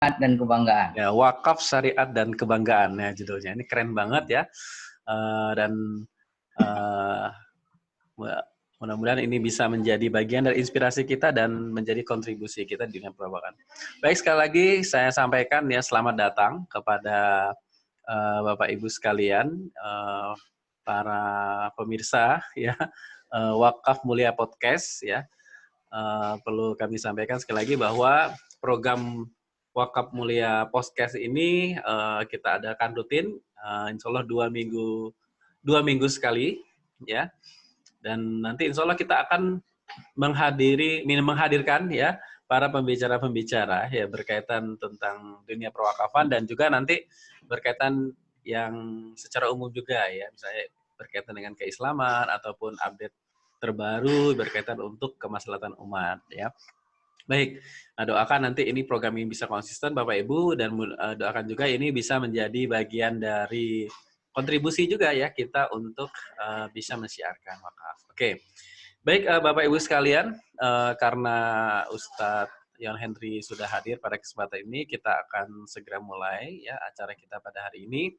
dan kebanggaan. Ya, Wakaf Syariat dan Kebanggaan ya judulnya. Ini keren banget ya. Dan mudah-mudahan ini bisa menjadi bagian dari inspirasi kita dan menjadi kontribusi kita di dunia perwakilan. Baik, sekali lagi saya sampaikan ya selamat datang kepada Bapak Ibu sekalian, para pemirsa ya Wakaf Mulia Podcast ya. Perlu kami sampaikan sekali lagi bahwa program Wakaf Mulia Podcast ini kita adakan rutin, insya Allah 2 minggu sekali ya. Dan nanti insya Allah kita akan menghadirkan ya para pembicara-pembicara ya berkaitan tentang dunia perwakafan dan juga nanti berkaitan yang secara umum juga ya, misalnya berkaitan dengan keislaman ataupun update terbaru berkaitan untuk kemaslahatan umat ya. Baik, doakan nanti ini program ini bisa konsisten Bapak Ibu dan doakan juga ini bisa menjadi bagian dari kontribusi juga ya kita untuk bisa mensiarkan wakaf. Oke. Baik Bapak Ibu sekalian, karena Ustadz Yon Henry sudah hadir pada kesempatan ini, kita akan segera mulai ya acara kita pada hari ini.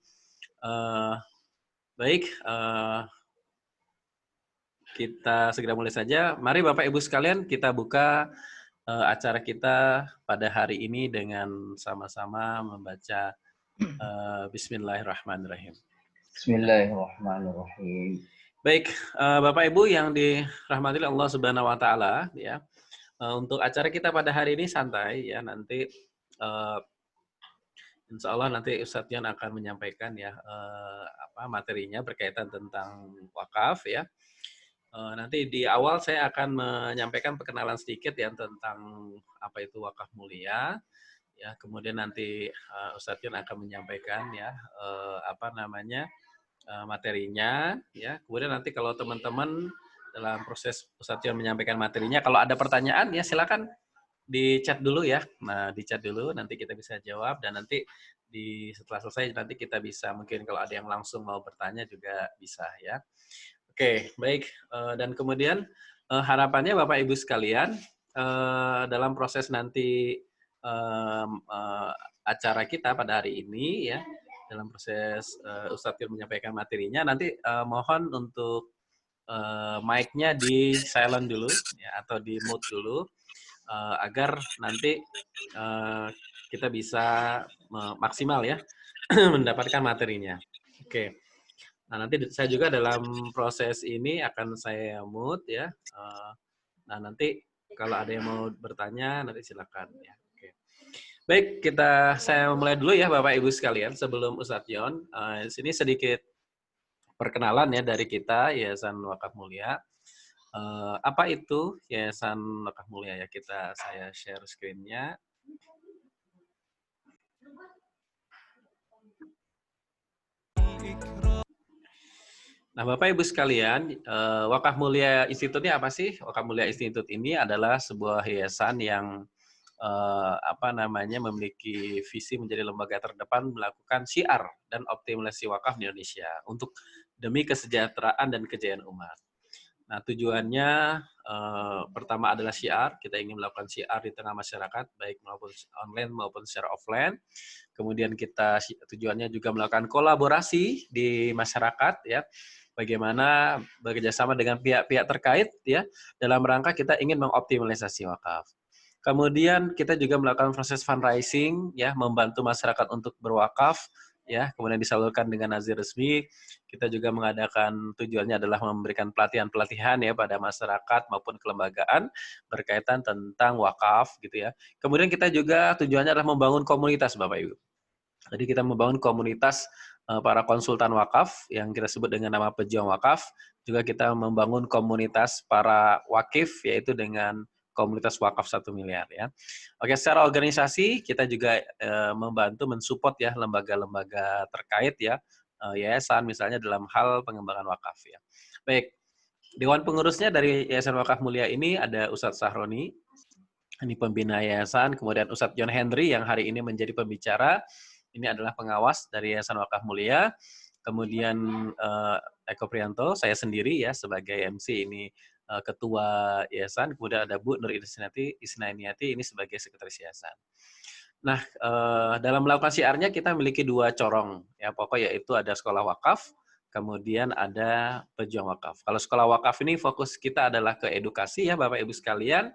Baik, kita segera mulai saja. Mari Bapak Ibu sekalian kita buka acara kita pada hari ini dengan sama-sama membaca Bismillahirrahmanirrahim. Bismillahirrahmanirrahim. Baik, Bapak Ibu yang dirahmati Allah Subhanahu wa taala ya. Untuk acara kita pada hari ini santai ya, nanti insya Allah nanti Ustadz Yan akan menyampaikan ya materinya berkaitan tentang wakaf ya. Nanti di awal saya akan menyampaikan perkenalan sedikit ya tentang apa itu wakaf mulia. Ya, kemudian nanti Ustadz Yan akan menyampaikan ya materinya ya. Kemudian nanti kalau teman-teman dalam proses Ustadz Yon menyampaikan materinya, kalau ada pertanyaan ya silakan di chat dulu ya. Nah, di chat dulu nanti kita bisa jawab dan nanti setelah selesai nanti kita bisa mungkin kalau ada yang langsung mau bertanya juga bisa ya. Oke, baik. Dan kemudian harapannya Bapak Ibu sekalian dalam proses nanti acara kita pada hari ini ya, dalam proses Ustadz Yon menyampaikan materinya, nanti mohon untuk mic-nya di silent dulu ya, atau di mute dulu agar nanti kita bisa maksimal ya mendapatkan materinya. Oke. Nah, nanti saya juga dalam proses ini akan saya mute ya. Nah, nanti kalau ada yang mau bertanya nanti silakan ya. Baik, saya mulai dulu ya Bapak Ibu sekalian sebelum Ustadz Yon. Di sini sedikit perkenalan ya dari kita Yayasan Wakaf Mulia. Apa itu Yayasan Wakaf Mulia ya? Saya share screen-nya. Nah, Bapak Ibu sekalian, Wakaf Mulia Institute ini apa sih? Wakaf Mulia Institute ini adalah sebuah yayasan yang memiliki visi menjadi lembaga terdepan melakukan syiar dan optimalisasi wakaf di Indonesia untuk demi kesejahteraan dan kejayaan umat. Nah, tujuannya pertama adalah syiar. Kita ingin melakukan syiar di tengah masyarakat, baik maupun online maupun secara offline. Kemudian tujuannya juga melakukan kolaborasi di masyarakat, ya. Bagaimana bekerjasama dengan pihak-pihak terkait, ya, dalam rangka kita ingin mengoptimalisasi wakaf. Kemudian kita juga melakukan proses fundraising, ya, membantu masyarakat untuk berwakaf, ya, kemudian disalurkan dengan nazir resmi. Kita juga mengadakan tujuannya adalah memberikan pelatihan-pelatihan ya pada masyarakat maupun kelembagaan berkaitan tentang wakaf, gitu ya. Kemudian kita juga tujuannya adalah membangun komunitas, Bapak Ibu. Jadi kita membangun komunitas para konsultan wakaf yang kita sebut dengan nama pejuang wakaf. Juga kita membangun komunitas para wakif yaitu dengan komunitas wakaf 1 miliar ya. Oke, secara organisasi kita juga membantu mensupport ya lembaga-lembaga terkait ya, yayasan misalnya dalam hal pengembangan wakaf ya. Baik, Dewan pengurusnya dari Yayasan Wakaf Mulia ini ada Ustadz Sahroni, ini pembina yayasan, kemudian Ustadz Yon Henry yang hari ini menjadi pembicara, ini adalah pengawas dari Yayasan Wakaf Mulia, kemudian Eko Prianto, saya sendiri ya sebagai MC ini ketua yayasan, kemudian ada Bu Nur Isnainiati ini sebagai sekretaris yayasan. Nah, dalam melakukan syiarnya kita memiliki 2 corong, ya pokok yaitu ada sekolah wakaf, kemudian ada pejuang wakaf. Kalau sekolah wakaf ini fokus kita adalah ke edukasi ya Bapak Ibu sekalian,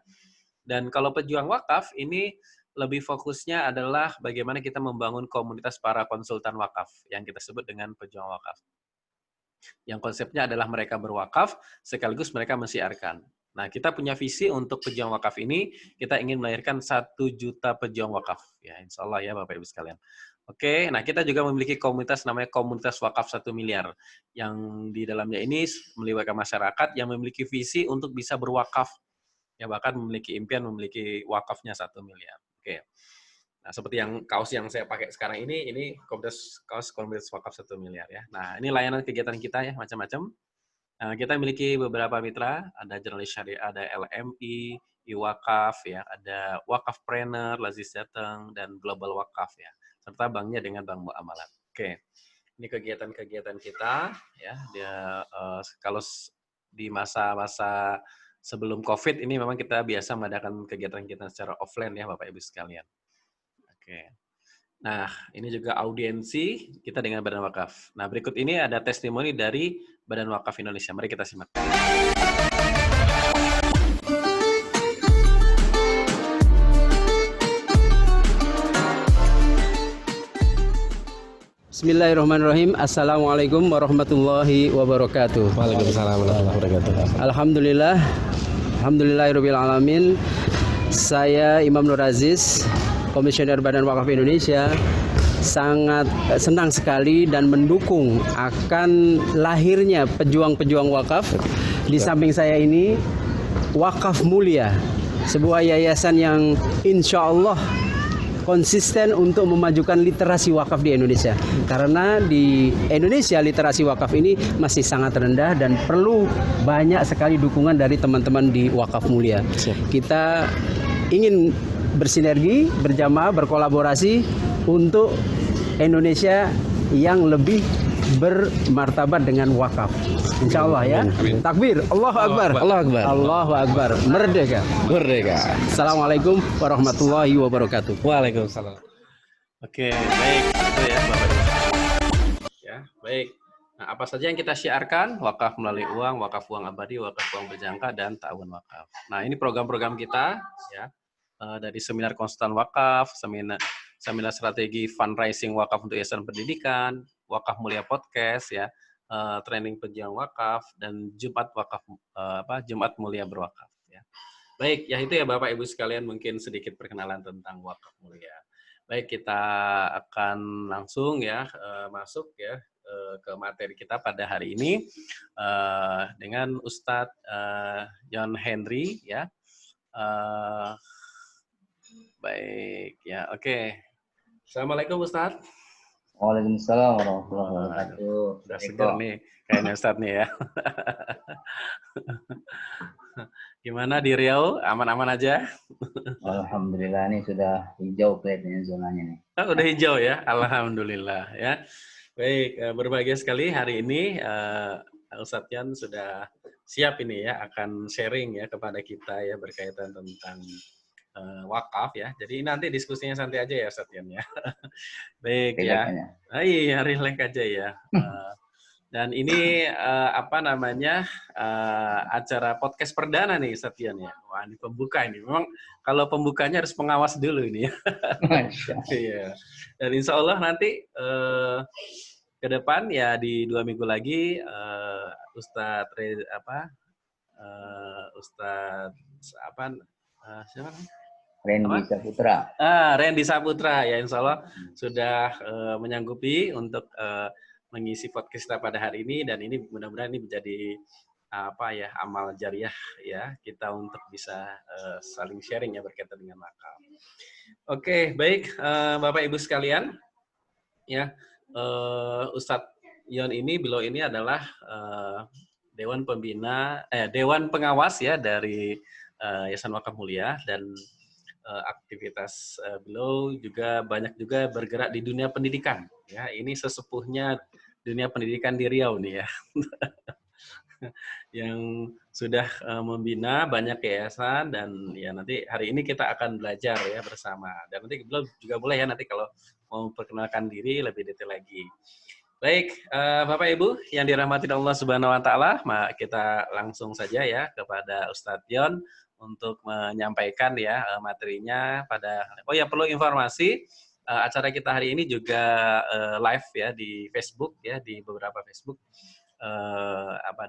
dan kalau pejuang wakaf ini lebih fokusnya adalah bagaimana kita membangun komunitas para konsultan wakaf, yang kita sebut dengan pejuang wakaf. Yang konsepnya adalah mereka berwakaf, sekaligus mereka mensiarkan. Nah, kita punya visi untuk pejuang wakaf ini, kita ingin melahirkan 1 juta pejuang wakaf. Ya, insya Allah ya Bapak Ibu sekalian. Oke, nah kita juga memiliki komunitas namanya Komunitas Wakaf 1 miliar. Yang di dalamnya ini melibatkan masyarakat yang memiliki visi untuk bisa berwakaf. Ya, bahkan memiliki impian memiliki wakafnya 1 miliar. Oke. Nah, seperti yang kaos yang saya pakai sekarang ini kaos komunitas wakaf 1 miliar ya. Nah, ini layanan kegiatan kita ya, macam-macam. Kita memiliki beberapa mitra, ada Jurnalis Syariah, ada LMI, iWakaf ya, ada Wakafpreneur, Lazis Jateng, dan Global Wakaf ya, serta banknya dengan Bank Muamalat. Oke, ini kegiatan-kegiatan kita ya. Kalau di masa-masa sebelum COVID ini memang kita biasa mengadakan kegiatan-kegiatan secara offline ya, Bapak Ibu sekalian. Oke. Nah, ini juga audiensi kita dengan Badan Wakaf. Nah, berikut ini ada testimoni dari Badan Wakaf Indonesia. Mari kita simak. Bismillahirrahmanirrahim. Assalamualaikum warahmatullahi wabarakatuh. Waalaikumsalam warahmatullahi wabarakatuh. Alhamdulillahirabbil alamin. Saya Imam Nur Aziz, Komisioner Badan Wakaf Indonesia, sangat senang sekali dan mendukung akan lahirnya pejuang-pejuang wakaf. Di samping saya ini Wakaf Mulia, sebuah yayasan yang insya Allah konsisten untuk memajukan literasi wakaf di Indonesia. Karena di Indonesia literasi wakaf ini masih sangat rendah dan perlu banyak sekali dukungan dari teman-teman di Wakaf Mulia. Kita ingin bersinergi, berjamaah, berkolaborasi untuk Indonesia yang lebih bermartabat dengan wakaf. Insya Allah ya. Amin. Takbir, Allahu Akbar. Allahu Akbar. Allahu Akbar. Merdeka. Merdeka. Assalamualaikum warahmatullahi wabarakatuh. Waalaikumsalam. Oke, baik. Itu ya Bapak Ibu. Ya, baik. Nah, apa saja yang kita syiarkan? Wakaf melalui uang, wakaf uang abadi, wakaf uang berjangka, dan ta'awun wakaf. Nah, ini program-program kita ya. Dari seminar konsultan wakaf, seminar strategi fundraising wakaf untuk yayasan pendidikan, Wakaf Mulia Podcast ya, training pejuang wakaf, dan Jumat wakaf Jumat Mulia Berwakaf ya. Baik, ya itu ya Bapak Ibu sekalian mungkin sedikit perkenalan tentang Wakaf Mulia. Baik, kita akan langsung ya masuk ya ke materi kita pada hari ini dengan Ustadz John Henry ya. Baik ya, oke. Assalamualaikum Ustadz. Waalaikumsalam warahmatullahi wabarakatuh. Udah segar nih kayaknya Ustadz nih ya. Gimana di Riau? Aman-aman aja? Alhamdulillah ini sudah hijau kelihatannya zonanya nih. Oh, udah hijau ya? Alhamdulillah ya. Baik, berbahagia sekali hari ini Ustadz Yan sudah siap ini ya akan sharing ya kepada kita ya berkaitan tentang wakaf ya. Jadi nanti diskusinya santai aja ya Ustadz Yan ya. Baik ya. Iya, relax aja ya. Dan ini acara podcast perdana nih Ustadz Yan ya. Wah, ini pembuka ini. Memang kalau pembukanya harus pengawas dulu ini ya. Iya. Dan insya Allah nanti ke depan ya di 2 minggu lagi Ustadz siapa? Randy Saputra. Randy Saputra ya insya Allah sudah menyanggupi untuk mengisi podcast kita pada hari ini, dan ini mudah-mudahan ini menjadi amal jariah ya kita untuk bisa saling sharing ya berkaitan dengan wakaf. Oke, baik Bapak Ibu sekalian ya, Ustadz Yon beliau ini adalah dewan pengawas ya dari Yayasan Wakaf Mulia, dan aktivitas beliau juga banyak juga bergerak di dunia pendidikan ya. Ini sesepuhnya dunia pendidikan di Riau nih ya. yang sudah membina banyak yayasan, dan ya nanti hari ini kita akan belajar ya bersama, dan nanti beliau juga boleh ya nanti kalau mau perkenalkan diri lebih detail lagi. Baik, Bapak Ibu yang dirahmati Allah Subhanahu wa taala, kita langsung saja ya kepada Ustadz Yon untuk menyampaikan ya materinya pada. Oh ya, perlu informasi, acara kita hari ini juga live ya di Facebook ya, di beberapa Facebook,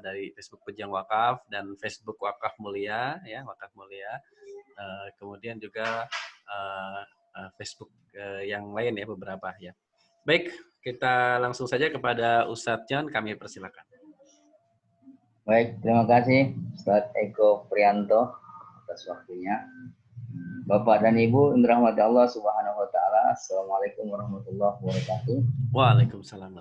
dari Facebook Pejuang Wakaf dan Facebook Wakaf Mulia ya, Wakaf Mulia. Kemudian juga Facebook yang lain ya, beberapa ya. Baik, kita langsung saja kepada Ustadz John, kami persilakan. Baik, terima kasih Ustadz Eko Prianto atas waktunya. Bapak dan Ibu yang dirahmati Allah Subhanahu wa taala. Assalamualaikum warahmatullahi wabarakatuh. Waalaikumsalam.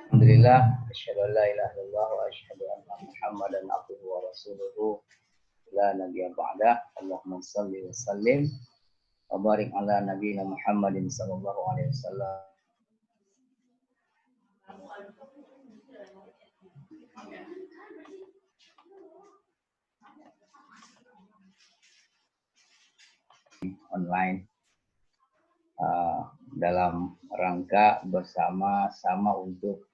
Alhamdulillah, asyhadu an la ilaha illallah wa asyhadu anna Muhammadan abduhu wa rasuluhu la nabiyya ba'da. Allahumma shalli wa sallim wa barik ala nabiyina Muhammadin sallallahu alaihi wasallam. Online dalam rangka bersama-sama untuk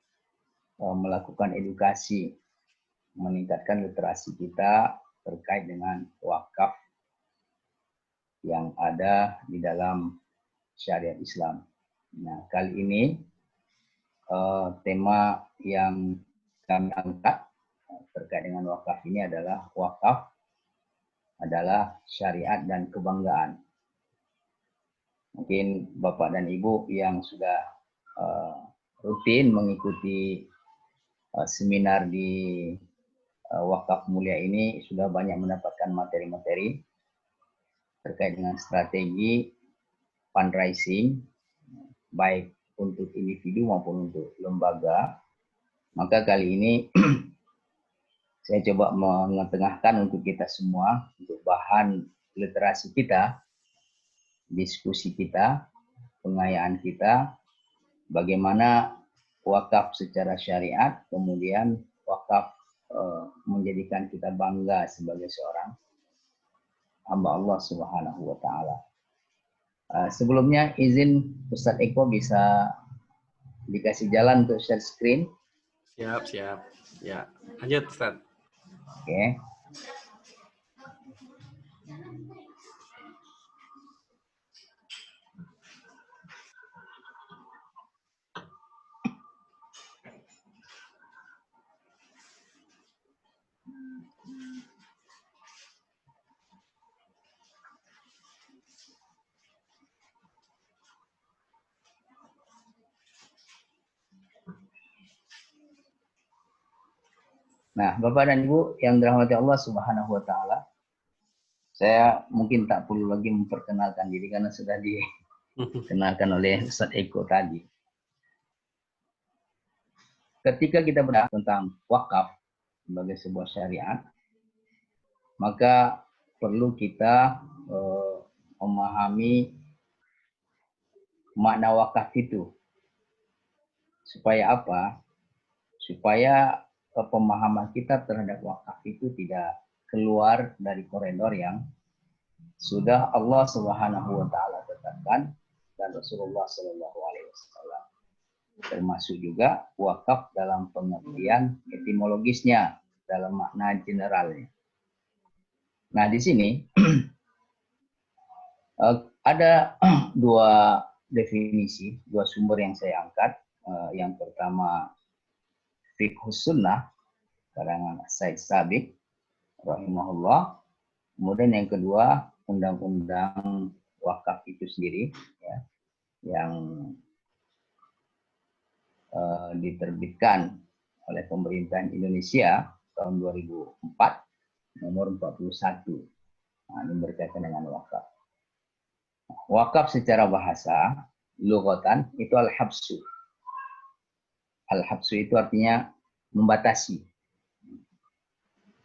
melakukan edukasi, meningkatkan literasi kita terkait dengan wakaf yang ada di dalam syariat Islam. Nah, kali ini tema yang kami angkat terkait dengan wakaf ini adalah wakaf adalah syariat dan kebanggaan. Mungkin Bapak dan Ibu yang sudah rutin mengikuti seminar di Wakaf Mulia ini sudah banyak mendapatkan materi-materi terkait dengan strategi fundraising, baik untuk individu maupun untuk lembaga. Maka kali ini saya coba mengetengahkan untuk kita semua, untuk bahan literasi kita, diskusi kita, pengayaan kita, bagaimana wakaf secara syariat, kemudian wakaf menjadikan kita bangga sebagai seorang hamba Allah Subhanahu wa taala. Sebelumnya izin Ustadz Eko bisa dikasih jalan untuk share screen. Siap. Ya, lanjut Ustadz. Oke. Nah, Bapak dan Ibu yang dirahmati Allah Subhanahu wa taala, saya mungkin tak perlu lagi memperkenalkan diri karena sudah dikenalkan oleh Ustadz Eko tadi. Ketika kita berbicara tentang wakaf sebagai sebuah syariat, maka perlu kita memahami makna wakaf itu. Supaya apa? Supaya pemahaman kita terhadap wakaf itu tidak keluar dari koridor yang sudah Allah Subhanahu wa taala tetapkan dan Rasulullah Shallallahu alaihi wasallam. Termasuk juga wakaf dalam pengertian etimologisnya, dalam makna generalnya. Nah, di sini ada dua definisi, dua sumber yang saya angkat. Yang pertama Fiqhus Sunnah karangan Said Sabiq rahimahullah. Kemudian yang kedua Undang-Undang Wakaf itu sendiri ya, yang diterbitkan oleh pemerintahan Indonesia tahun 2004 nomor 41. Nah, ini berkaitan dengan wakaf. Wakaf secara bahasa lughatan itu al-habsu. Al-habsu itu artinya membatasi.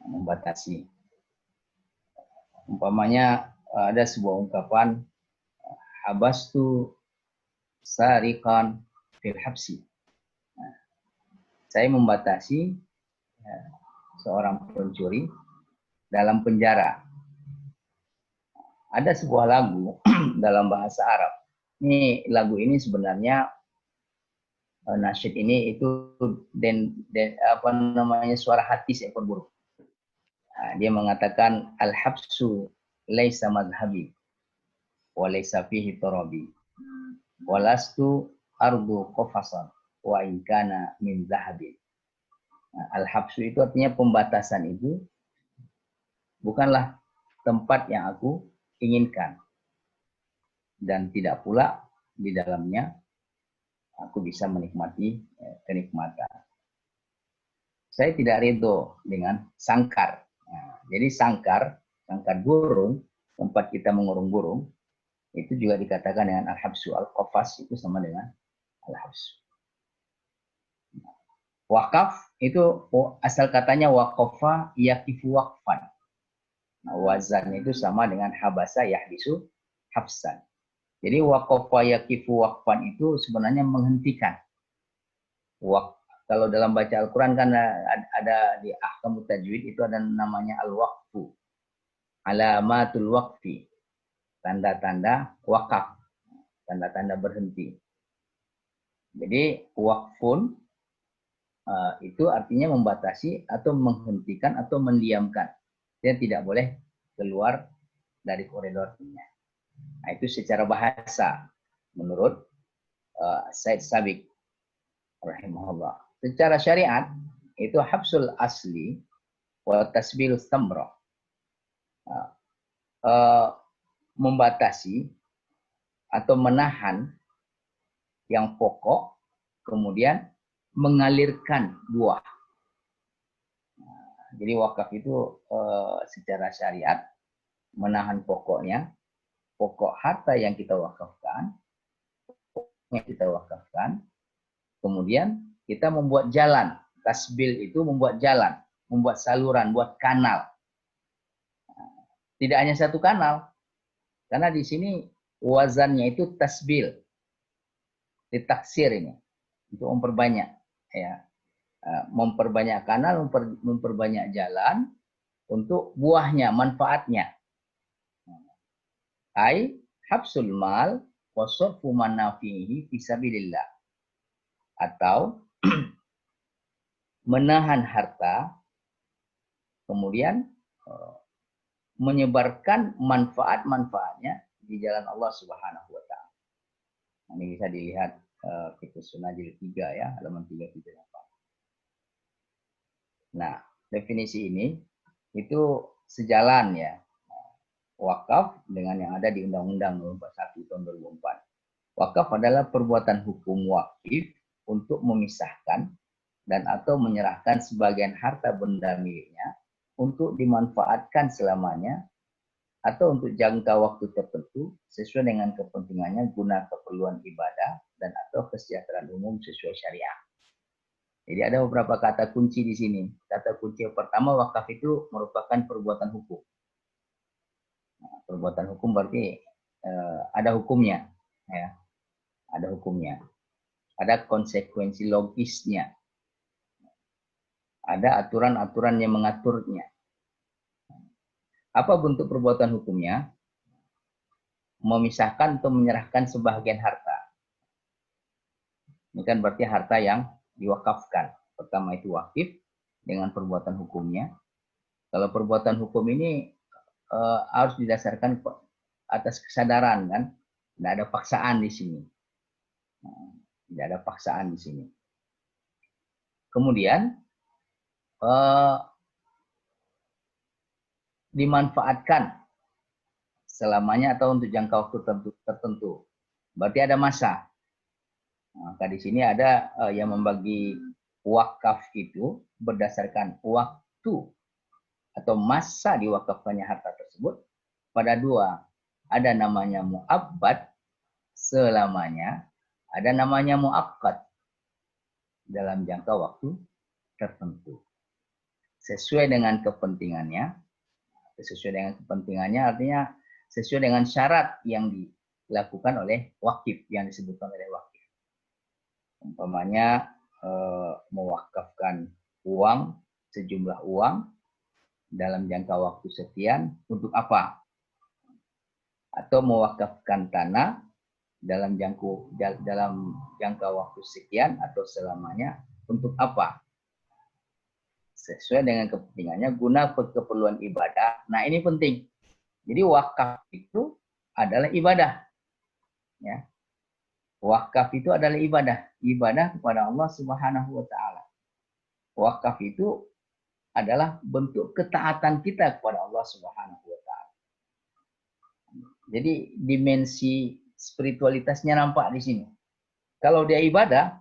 Membatasi. Umpamanya ada sebuah ungkapan habastu sariqan fil habsi. Nah, saya membatasi ya, seorang pencuri dalam penjara. Ada sebuah lagu dalam bahasa Arab. Ini lagu ini sebenarnya nasyid ini itu apa namanya, suara hati seekor burung. Nah, dia mengatakan al-habsu laisa madhhabi wa laisa fihi tarabi walastu ardu qafasan wa in kana min zahabi. Nah, al-habsu itu artinya pembatasan itu bukanlah tempat yang aku inginkan, dan tidak pula di dalamnya aku bisa menikmati kenikmatan. Saya tidak ridho dengan sangkar. Nah, jadi sangkar burung, tempat kita mengurung burung, itu juga dikatakan dengan al-habsu. Al-qafas itu sama dengan al-habsu. Wakaf itu asal katanya waqafa yaqifu waqfan. Nah, wazannya itu sama dengan habasa yahbisu habsan. Jadi waqafa yaqifu waqfan itu sebenarnya menghentikan. Kalau dalam baca Al-Quran kan ada di ahkamut tajwid itu ada namanya al-waqfu. Alamatul waqfi. Tanda-tanda wakaf. Tanda-tanda berhenti. Jadi waqfun itu artinya membatasi atau menghentikan atau mendiamkan. Dia tidak boleh keluar dari koridornya. Nah, itu secara bahasa menurut Said Sabiq rahimahullah. Secara syariat itu habsul asli wa tasbilus tamra. Membatasi atau menahan yang pokok, kemudian mengalirkan buah. Jadi wakaf itu secara syariat menahan pokoknya, pokok harta yang kita wakafkan, kemudian kita membuat jalan. Tasbil itu membuat jalan, membuat saluran, buat kanal. Tidak hanya satu kanal, karena di sini wazannya itu tasbil, ditaksir ini untuk memperbanyak, ya. Memperbanyak kanal, memperbanyak jalan untuk buahnya, manfaatnya. Ai habsul mal wa sarfu manafihi fi sabilillah. Atau menahan harta, kemudian menyebarkan manfaat-manfaatnya di jalan Allah Subhanahu wa taala. Ini bisa dilihat Fiqh Sunnah jilid 3 ya, halaman 338. Nah, definisi ini itu sejalan ya, wakaf dengan yang ada di Undang-Undang Nomor 41 Tahun 2004. Wakaf adalah perbuatan hukum wakif untuk memisahkan dan atau menyerahkan sebagian harta benda miliknya untuk dimanfaatkan selamanya atau untuk jangka waktu tertentu sesuai dengan kepentingannya guna keperluan ibadah dan atau kesejahteraan umum sesuai syariah. Jadi ada beberapa kata kunci di sini. Kata kunci yang pertama, wakaf itu merupakan perbuatan hukum. Nah, perbuatan hukum berarti ada hukumnya, ya. Ada hukumnya. Ada konsekuensi logisnya. Ada aturan-aturan yang mengaturnya. Apa bentuk perbuatan hukumnya? Memisahkan atau menyerahkan sebagian harta. Ini kan berarti harta yang diwakafkan. Pertama itu wakif dengan perbuatan hukumnya. Kalau perbuatan hukum ini harus didasarkan atas kesadaran, kan? Tidak ada paksaan di sini. Tidak ada paksaan di sini. Kemudian dimanfaatkan selamanya atau untuk jangka waktu tertentu. Berarti ada masa. Maka di sini ada yang membagi wakaf itu berdasarkan waktu atau masa diwakafkannya harta tersebut pada dua. Ada namanya mu'abbad selamanya, ada namanya mu'aqqad dalam jangka waktu tertentu. Sesuai dengan kepentingannya. Sesuai dengan kepentingannya artinya sesuai dengan syarat yang dilakukan oleh wakif, yang disebutkan oleh wakif. Umpamanya mewakafkan uang sejumlah uang dalam jangka waktu sekian untuk apa? Atau mewakafkan tanah dalam jangka waktu sekian atau selamanya untuk apa? Sesuai dengan kepentingannya guna keperluan ibadah. Nah, ini penting. Jadi wakaf itu adalah ibadah. Ya. Wakaf itu adalah ibadah. Ibadah kepada Allah Subhanahu wa taala. Wakaf itu adalah bentuk ketaatan kita kepada Allah Subhanahu wa taala. Jadi dimensi spiritualitasnya nampak di sini. Kalau dia ibadah,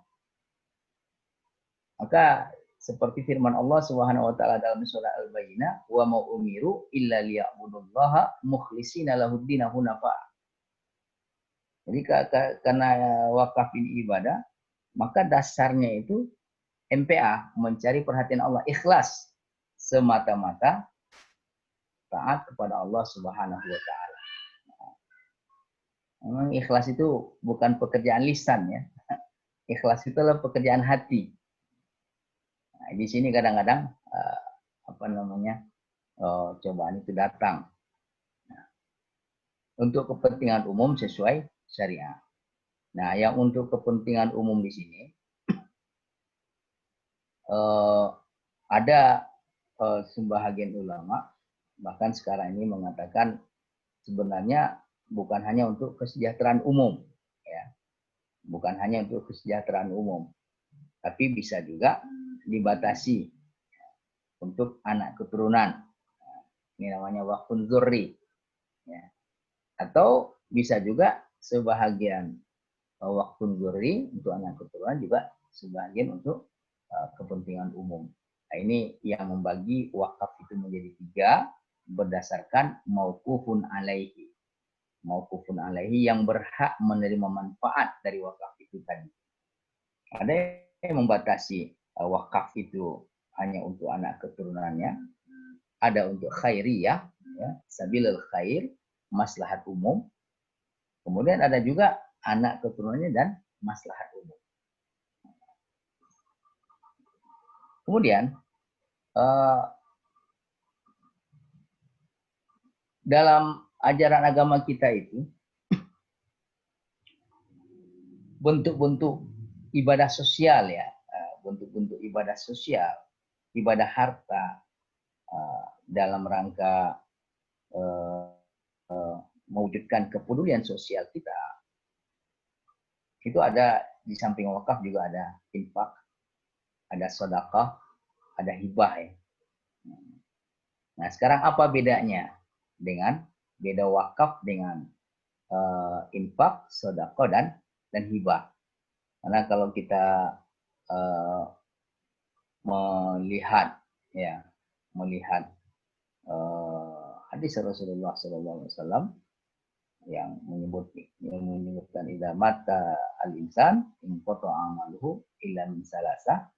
maka seperti firman Allah Subhanahu wa taala dalam surah Al-Baqarah, "Wa ma umiru illa liya'budullaha mukhlishina lahuddin hunafa." Jadi karena wakaf ini ibadah, maka dasarnya itu MPA, mencari perhatian Allah, ikhlas semata-mata taat kepada Allah Subhanahu wa taala. Memang ikhlas itu bukan pekerjaan lisan ya. Ikhlas itu adalah pekerjaan hati. Nah, di sini kadang-kadang cobaan itu datang. Nah, untuk kepentingan umum sesuai syariat. Nah, yang untuk kepentingan umum di sini ada sebahagian ulama bahkan sekarang ini mengatakan sebenarnya bukan hanya untuk kesejahteraan umum, ya, bukan hanya untuk kesejahteraan umum, tapi bisa juga dibatasi untuk anak keturunan. Ini namanya waqfun dzurri. Ya. Atau bisa juga sebahagian waqfun dzurri untuk anak keturunan, juga sebahagian untuk kepentingan umum. Nah, ini yang membagi wakaf itu menjadi 3 berdasarkan mauqufun alaihi. Mauqufun alaihi yang berhak menerima manfaat dari wakaf itu tadi. Ada yang membatasi wakaf itu hanya untuk anak keturunannya, ada untuk khairiyah, ya, sabilul khair, maslahat umum. Kemudian ada juga anak keturunannya dan maslahat umum. Kemudian dalam ajaran agama kita itu bentuk-bentuk ibadah sosial ya, bentuk-bentuk ibadah sosial, ibadah harta dalam rangka mewujudkan kepedulian sosial kita. Itu ada di samping wakaf juga ada infak, ada sedekah, ada hibah ya. Nah, sekarang apa bedanya dengan beda wakaf dengan infak, sedekah dan hibah? Karena kalau kita melihat hadis Rasulullah SAW yang menyebutkan idza mata al-insan in qata'a amaluhu illa min salasah.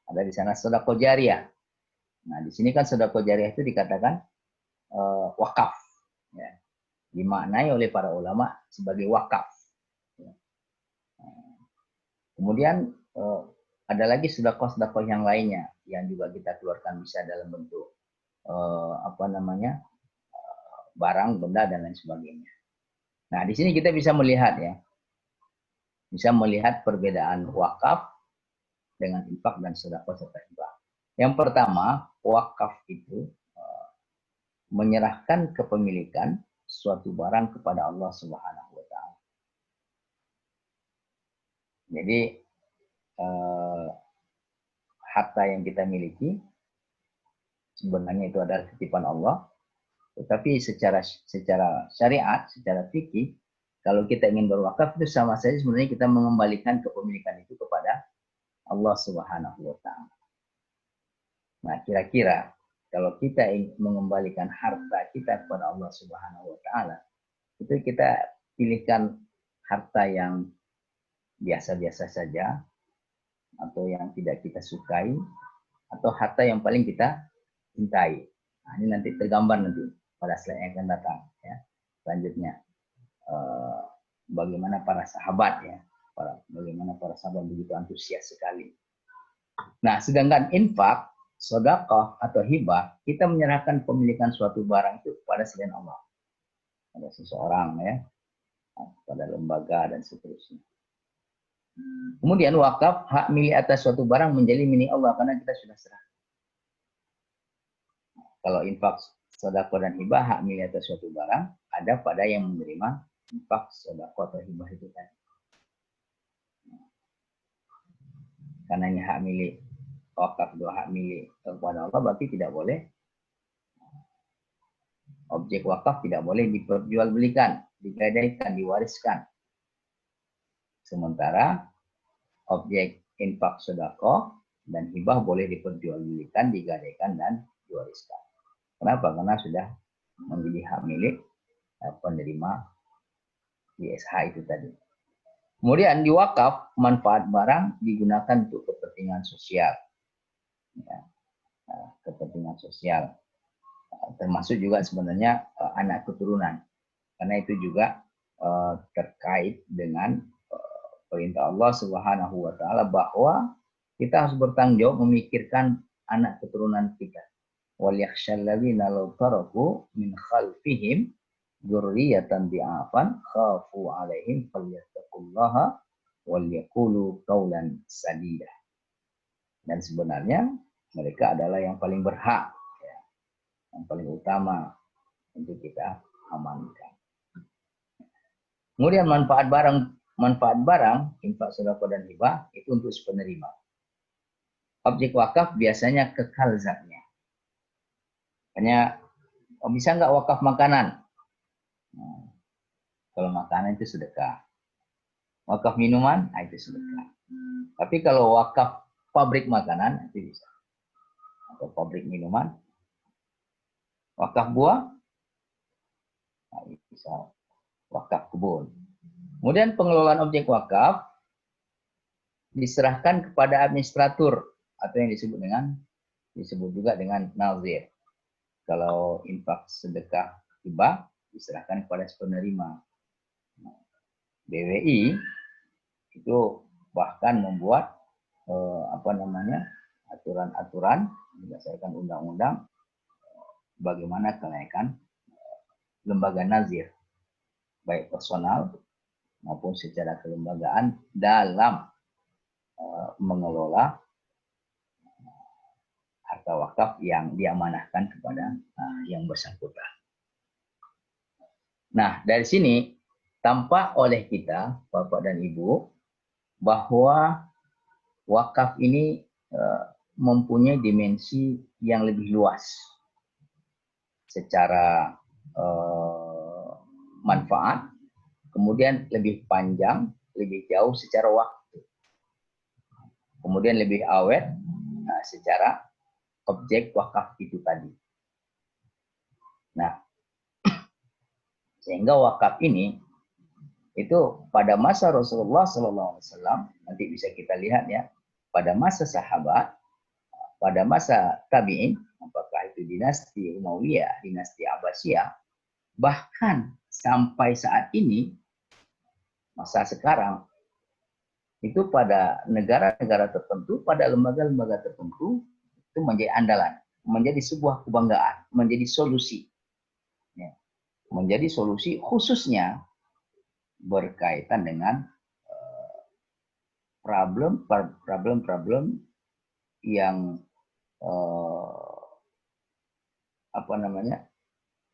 Ada di sana sedekah jariyah. Nah, di sini kan sedekah jariyah itu dikatakan wakaf, ya. Dimaknai oleh para ulama sebagai wakaf. Ya. Kemudian ada lagi sedekah-sedekah yang lainnya yang juga kita keluarkan, bisa dalam bentuk barang, benda dan lain sebagainya. Nah, di sini kita bisa melihat perbedaan wakaf dengan infak dan sedekah serta hibah. Yang pertama, wakaf itu menyerahkan kepemilikan suatu barang kepada Allah Subhanahu wa taala. Jadi harta yang kita miliki sebenarnya itu adalah titipan Allah, tetapi secara syariat, secara fikih, kalau kita ingin berwakaf itu sama saja sebenarnya kita mengembalikan kepemilikan itu kepada Allah Subhanahu wa taala. Nah, kira-kira kalau kita ingin mengembalikan harta kita kepada Allah Subhanahu wa taala, itu kita pilihkan harta yang biasa-biasa saja, atau yang tidak kita sukai, atau harta yang paling kita cintai. Nah, ini nanti tergambar nanti pada slide yang akan datang ya. Selanjutnya bagaimana para sahabat ya, bagaimana para sahabat begitu antusias sekali. Nah, sedangkan infak, sedekah atau hibah, kita menyerahkan pemilikan suatu barang itu kepada selain Allah. Pada seseorang ya, pada lembaga dan seterusnya. Kemudian wakaf, hak milik atas suatu barang menjadi milik Allah karena kita sudah serah. Kalau infak, sedekah dan hibah, hak milik atas suatu barang ada pada yang menerima infak, sedekah atau hibah itu tadi. Karena ini hak milik wakaf, dua hak milik kepada Allah, berarti tidak boleh objek wakaf tidak boleh diperjualbelikan, digadaikan, diwariskan. Sementara objek infak, sedekah dan hibah boleh diperjualbelikan, digadaikan dan diwariskan. Kenapa? Karena sudah menjadi hak milik penerima ISH itu tadi. Kemudian di wakaf, manfaat barang digunakan untuk kepentingan sosial. Ya, kepentingan sosial. Termasuk juga sebenarnya anak keturunan. Karena itu juga terkait dengan perintah Allah Subhanahu wa taala bahwa kita harus bertanggung jawab memikirkan anak keturunan kita. Wal yakhshal ladzina law taraku min khalfihim dzurriyyatan di'afan khafu 'alaihim falyattaqullaha wal yaqulu qawlan sadida. Dan sebenarnya mereka adalah yang paling berhak, ya, yang paling utama untuk kita amankan. Kemudian manfaat barang, infak, sedekah dan hibah itu untuk si penerima. Objek wakaf biasanya kekal zatnya. Hanya bisa nggak wakaf makanan? Nah, kalau makanan itu sedekah. Wakaf minuman, itu sedekah. Tapi kalau wakaf pabrik makanan itu bisa. Atau pabrik minuman. Wakaf buah, bisa wakaf kebun. Kemudian pengelolaan objek wakaf diserahkan kepada administratur atau yang disebut juga dengan nazir. Kalau infak, sedekah, hibah diserahkan kepada penerima. BWI itu bahkan membuat aturan-aturan berdasarkan undang-undang bagaimana kenaikan lembaga nazir, baik personal maupun secara kelembagaan dalam mengelola harta wakaf yang diamanahkan kepada yang bersangkutan. Nah, dari sini tampak oleh kita, Bapak dan Ibu, bahwa wakaf ini mempunyai dimensi yang lebih luas secara manfaat, kemudian lebih panjang, lebih jauh secara waktu, kemudian lebih awet secara objek wakaf itu tadi. Nah, sehingga wakaf ini itu pada masa Rasulullah SAW, nanti bisa kita lihat ya, pada masa sahabat, pada masa tabi'in, apakah itu dinasti Umayyah, dinasti Abbasiyah, bahkan sampai saat ini, masa sekarang, itu pada negara-negara tertentu, pada lembaga-lembaga tertentu, itu menjadi andalan, menjadi sebuah kebanggaan, menjadi solusi. Ya. Menjadi solusi khususnya berkaitan dengan problem-problem yang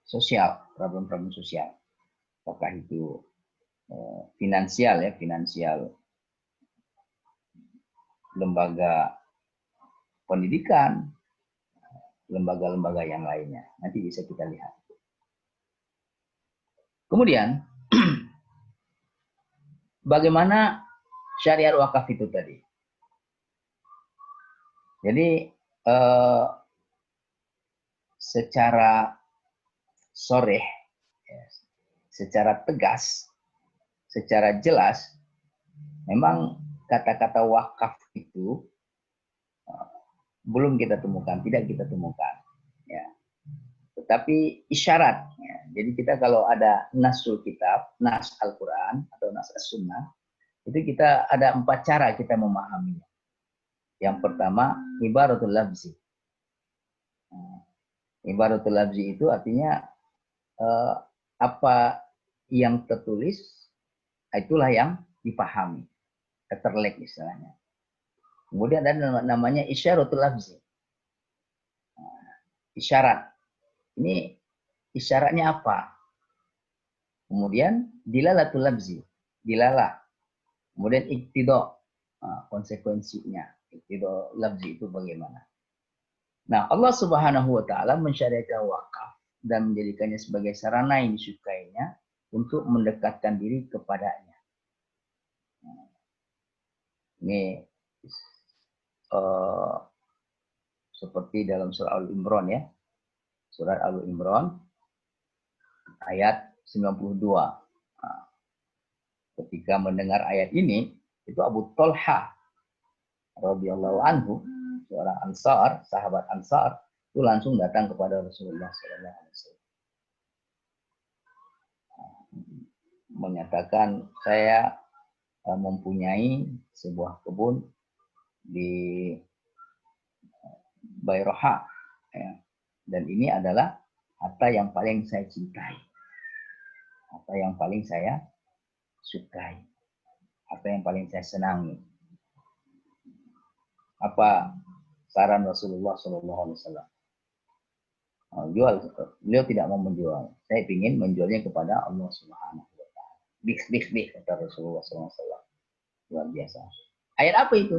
sosial, problem-problem sosial. Apakah itu finansial ya, finansial lembaga pendidikan, lembaga-lembaga yang lainnya. Nanti bisa kita lihat. Kemudian, bagaimana syariat wakaf itu tadi? Jadi, secara soreh, secara tegas, secara jelas, memang kata-kata wakaf itu belum kita temukan, tidak kita temukan. Ya. Tetapi isyarat. Ya. Jadi kita kalau ada nasul kitab, nas Al-Quran atau nas As-Sunnah, itu kita ada 4 cara kita memahaminya. Yang pertama, ibaratul lafzi. Ibaratul lafzi itu artinya apa yang tertulis itulah yang dipahami, terlek istilahnya. Kemudian ada namanya isyaratul lafzi. Isyarat. Ini isyaratnya apa? Kemudian dilalatul lafzi. Dilalah. Kemudian iktidha. Konsekuensinya. Iktidha lafzi itu bagaimana? Nah, Allah Subhanahu wa taala mensyariatkan wakaf dan menjadikannya sebagai sarana yang disukainya untuk mendekatkan diri kepadanya. Ini seperti dalam surah Al-Imran ya. Surat Al-Imran ayat 92. Nah, ketika mendengar ayat ini, itu Abu Talha radhiyallahu anhu, seorang Ansar, sahabat Ansar, itu langsung datang kepada Rasulullah SAW. Menyatakan, saya mempunyai sebuah kebun di Bayroha, ya. Dan ini adalah harta yang paling saya cintai, harta yang paling saya sukai, harta yang paling saya senangi. Apa saran Rasulullah SAW? Jual, beliau tidak mau menjual. Saya ingin menjualnya kepada Allah Subhanahu wa taala. Bih, kata Rasulullah SAW. Luar biasa. Ayat apa itu?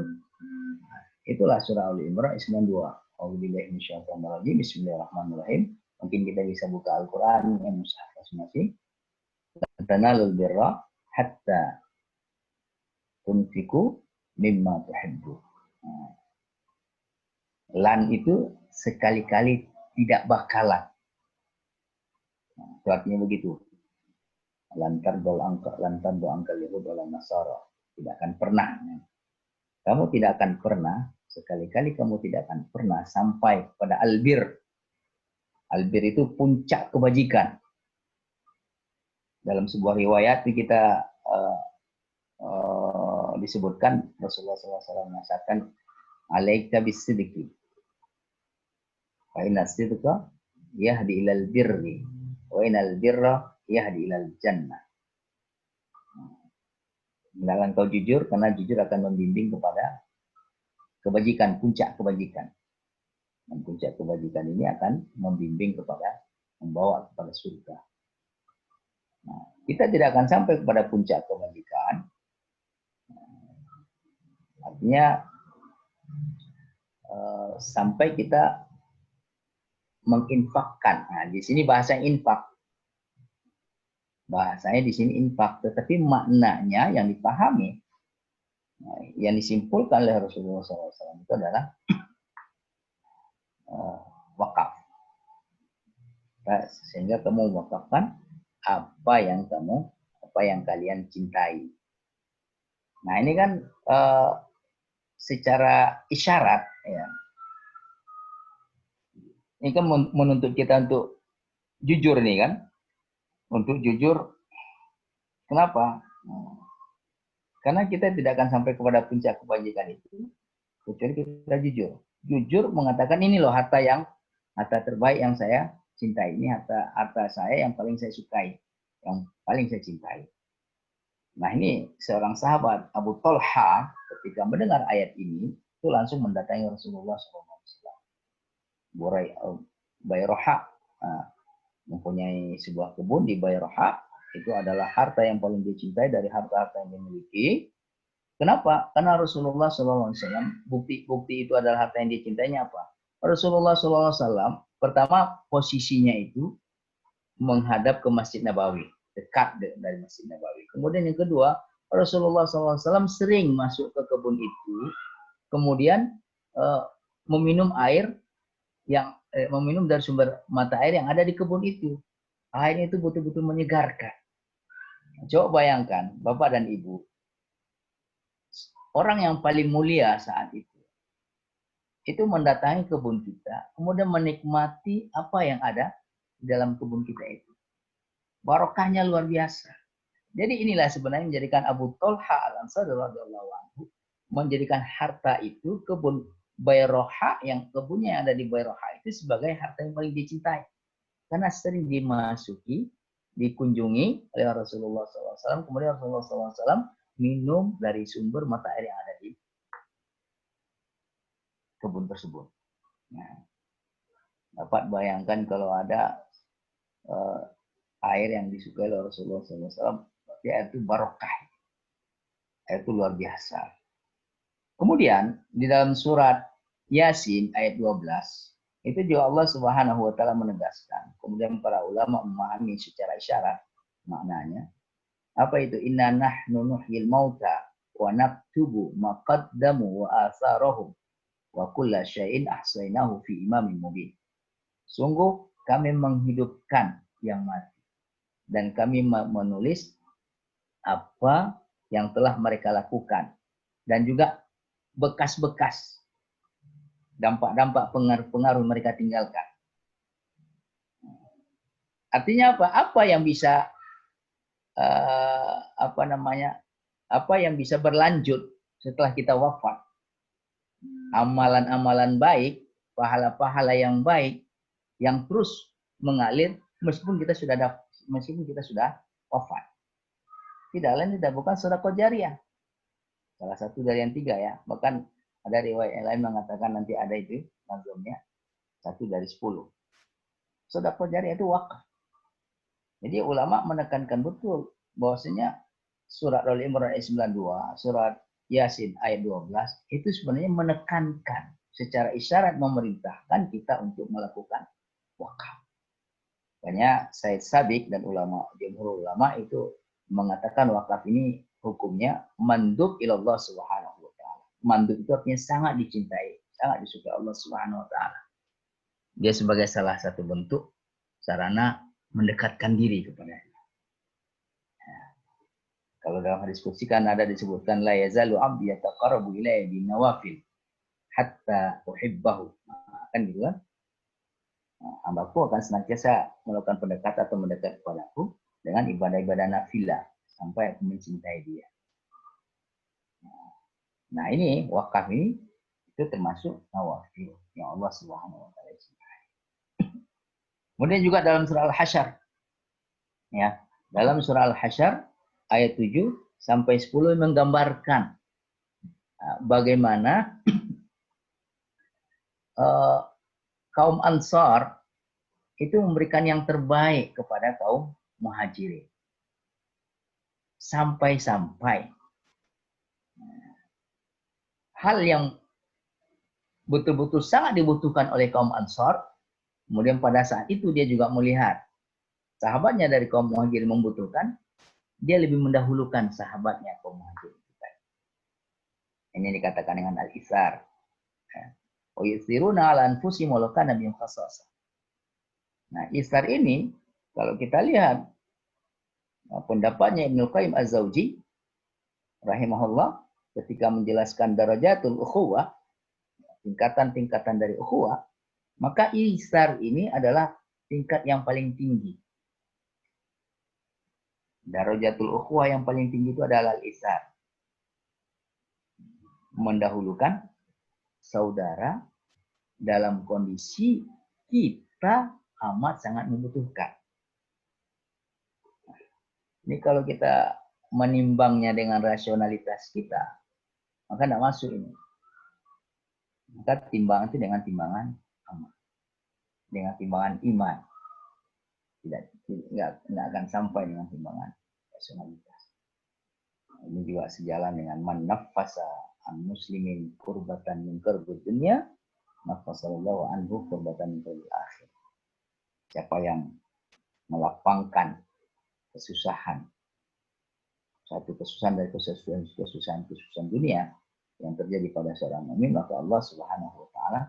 Itulah surah Al-Imran 92. A'udzubillahi minasyaitonir rajim. Bismillahirrahmanirrahim. Mungkin kita bisa buka Al-Qur'an yang mushaf masing-masing. Tanalul birra hatta tunfiku mimma tuhibbu. Lan itu sekali-kali tidak bakalan. Itu artinya begitu. Lantar do angkal Yahud wal Nasara. Tidak akan pernah. Kamu tidak akan pernah, sekali-kali kamu tidak akan pernah sampai pada albir. Albir itu puncak kebajikan. Dalam sebuah riwayat kita disebutkan Rasulullah SAW mengatakan alaika bisidqi fa inna sidqa yahdi ilal birri wa inal birra yahdi ilal jannah. Hendaklah kau jujur, karena jujur akan membimbing kepada kebajikan, puncak kebajikan. Dan puncak kebajikan ini akan membimbing kepada, membawa kepada surga. Nah, kita tidak akan sampai kepada puncak kebajikan. Artinya sampai kita menginfakkan. Nah, di sini bahasa infak. Bahasanya di sini infak, tetapi maknanya yang dipahami, yang disimpulkan oleh Rasulullah SAW itu adalah wakaf. Sehingga kamu wakafkan apa yang kalian cintai. Nah, ini kan secara isyarat, ya. Ini kan menuntut kita untuk jujur nih kan. Untuk jujur, kenapa? Karena kita tidak akan sampai kepada puncak kebajikan itu kecuali kita jujur. Jujur mengatakan ini loh harta terbaik yang saya cintai. Ini harta saya yang paling saya sukai, yang paling saya cintai. Nah, ini seorang sahabat Abu Talha ketika mendengar ayat ini itu langsung mendatangi Rasulullah SAW. Bayroha, mempunyai sebuah kebun di Bayroha, itu adalah harta yang paling dicintai dari harta-harta yang dimiliki. Kenapa? Karena Rasulullah SAW, bukti itu adalah harta yang dicintainya apa? Rasulullah SAW pertama posisinya itu menghadap ke Masjid Nabawi, dekat dari Masjid Nabawi. Kemudian yang kedua, Rasulullah SAW sering masuk ke kebun itu, kemudian meminum dari sumber mata air yang ada di kebun itu. Airnya itu betul-betul menyegarkan. Coba bayangkan, Bapak dan Ibu, orang yang paling mulia saat itu mendatangi kebun kita, kemudian menikmati apa yang ada di dalam kebun kita itu. Barokahnya luar biasa. Jadi inilah sebenarnya menjadikan Abu Talha Al-Ansari radhiyallahu anhu menjadikan harta itu, kebun Bayroha, yang kebunnya yang ada di Bayroha itu sebagai harta yang paling dicintai. Karena sering dimasuki, dikunjungi oleh Rasulullah SAW. Kemudian Rasulullah SAW minum dari sumber mata air yang ada di kebun tersebut. Nah, dapat bayangkan kalau ada air yang disukai oleh Rasulullah SAW, berarti air itu barokah. Air itu luar biasa. Kemudian di dalam surat Yasin ayat 12 itu juga Allah Subhanahu wa taala menegaskan. Kemudian para ulama memahami secara isyarat maknanya. Apa itu? Inna nahnu nuhyil mauta wa naktubu ma qaddamu wa atharahum wa kulla syai'in ahsaynahu fi imamin mubin. Sungguh kami menghidupkan yang mati dan kami menulis apa yang telah mereka lakukan dan juga bekas-bekas dampak-dampak pengaruh-pengaruh mereka tinggalkan. Artinya apa? Apa yang bisa apa yang bisa berlanjut setelah kita wafat? Amalan-amalan baik, pahala-pahala yang baik yang terus mengalir meskipun kita sudah wafat. Tidak lain tidak bukan sedekah jariyah. Salah satu dari yang 3 ya. Bahkan ada riwayat yang lain mengatakan nanti ada itu nazamnya 1 dari 10. Sedekah jariyah itu wakaf. Jadi ulama menekankan betul bahwasanya surat Al-Imran ayat 92, surat Yasin ayat 12 itu sebenarnya menekankan secara isyarat memerintahkan kita untuk melakukan wakaf. Makanya Said Sabiq dan jumhur ulama itu mengatakan wakaf ini hukumnya mandub ilallah subhanahu wa ta'ala. Mandub itu artinya sangat dicintai, sangat disukai Allah subhanahu wa ta'ala. Dia sebagai salah satu bentuk sarana mendekatkan diri kepadanya. Nah, kalau dalam hadis qudsi kan ada disebutkan la yazalu abdi yataqarrabu ilayya bin nawafil hatta uhibbahu. Kan gitu kan? Hambaku akan senantiasa melakukan pendekatan atau mendekat kepadaku dengan ibadah-ibadah nafilah sampai aku mencintai dia. Nah ini wakaf ini itu termasuk nawafil yang Allah Subhanahu wa taala cintai. Kemudian juga dalam surah Al-Hasyr. Ya, dalam surah Al-Hasyr ayat 7 sampai 10 menggambarkan bagaimana kaum Ansar itu memberikan yang terbaik kepada kaum Muhajirin. Sampai-sampai hal yang betul-betul sangat dibutuhkan oleh kaum Ansar, kemudian pada saat itu dia juga melihat sahabatnya dari kaum Muhajirin membutuhkan, dia lebih mendahulukan sahabatnya kaum Muhajirin. Ini dikatakan dengan al-itsar. Wa yusiruna ala anfusihim walau kana bihim khassasah. Nah, isar ini kalau kita lihat pendapatnya Ibnu Qayyim Az-Zawji rahimahullah ketika menjelaskan darajatul ukhuwah, tingkatan-tingkatan dari ukhuwah, maka isar ini adalah tingkat yang paling tinggi. Darajatul ukhuwah yang paling tinggi itu adalah al-isar. Mendahulukan saudara dalam kondisi kita amat sangat membutuhkan. Ini kalau kita menimbangnya dengan rasionalitas kita, maka tidak masuk ini. Maka timbangan itu dengan timbangan amal, dengan timbangan iman, tidak akan sampai dengan timbangan rasionalitas. Ini juga sejalan dengan man nafasa an muslimin kurbatan min kurbud dunya, nafasallahu anhu kurbatan min kurbul akhir. Siapa yang melapangkan kesusahan, satu kesusahan dari kesusahan dunia yang terjadi pada seorang mukmin, maka Allah Subhanahu wa taala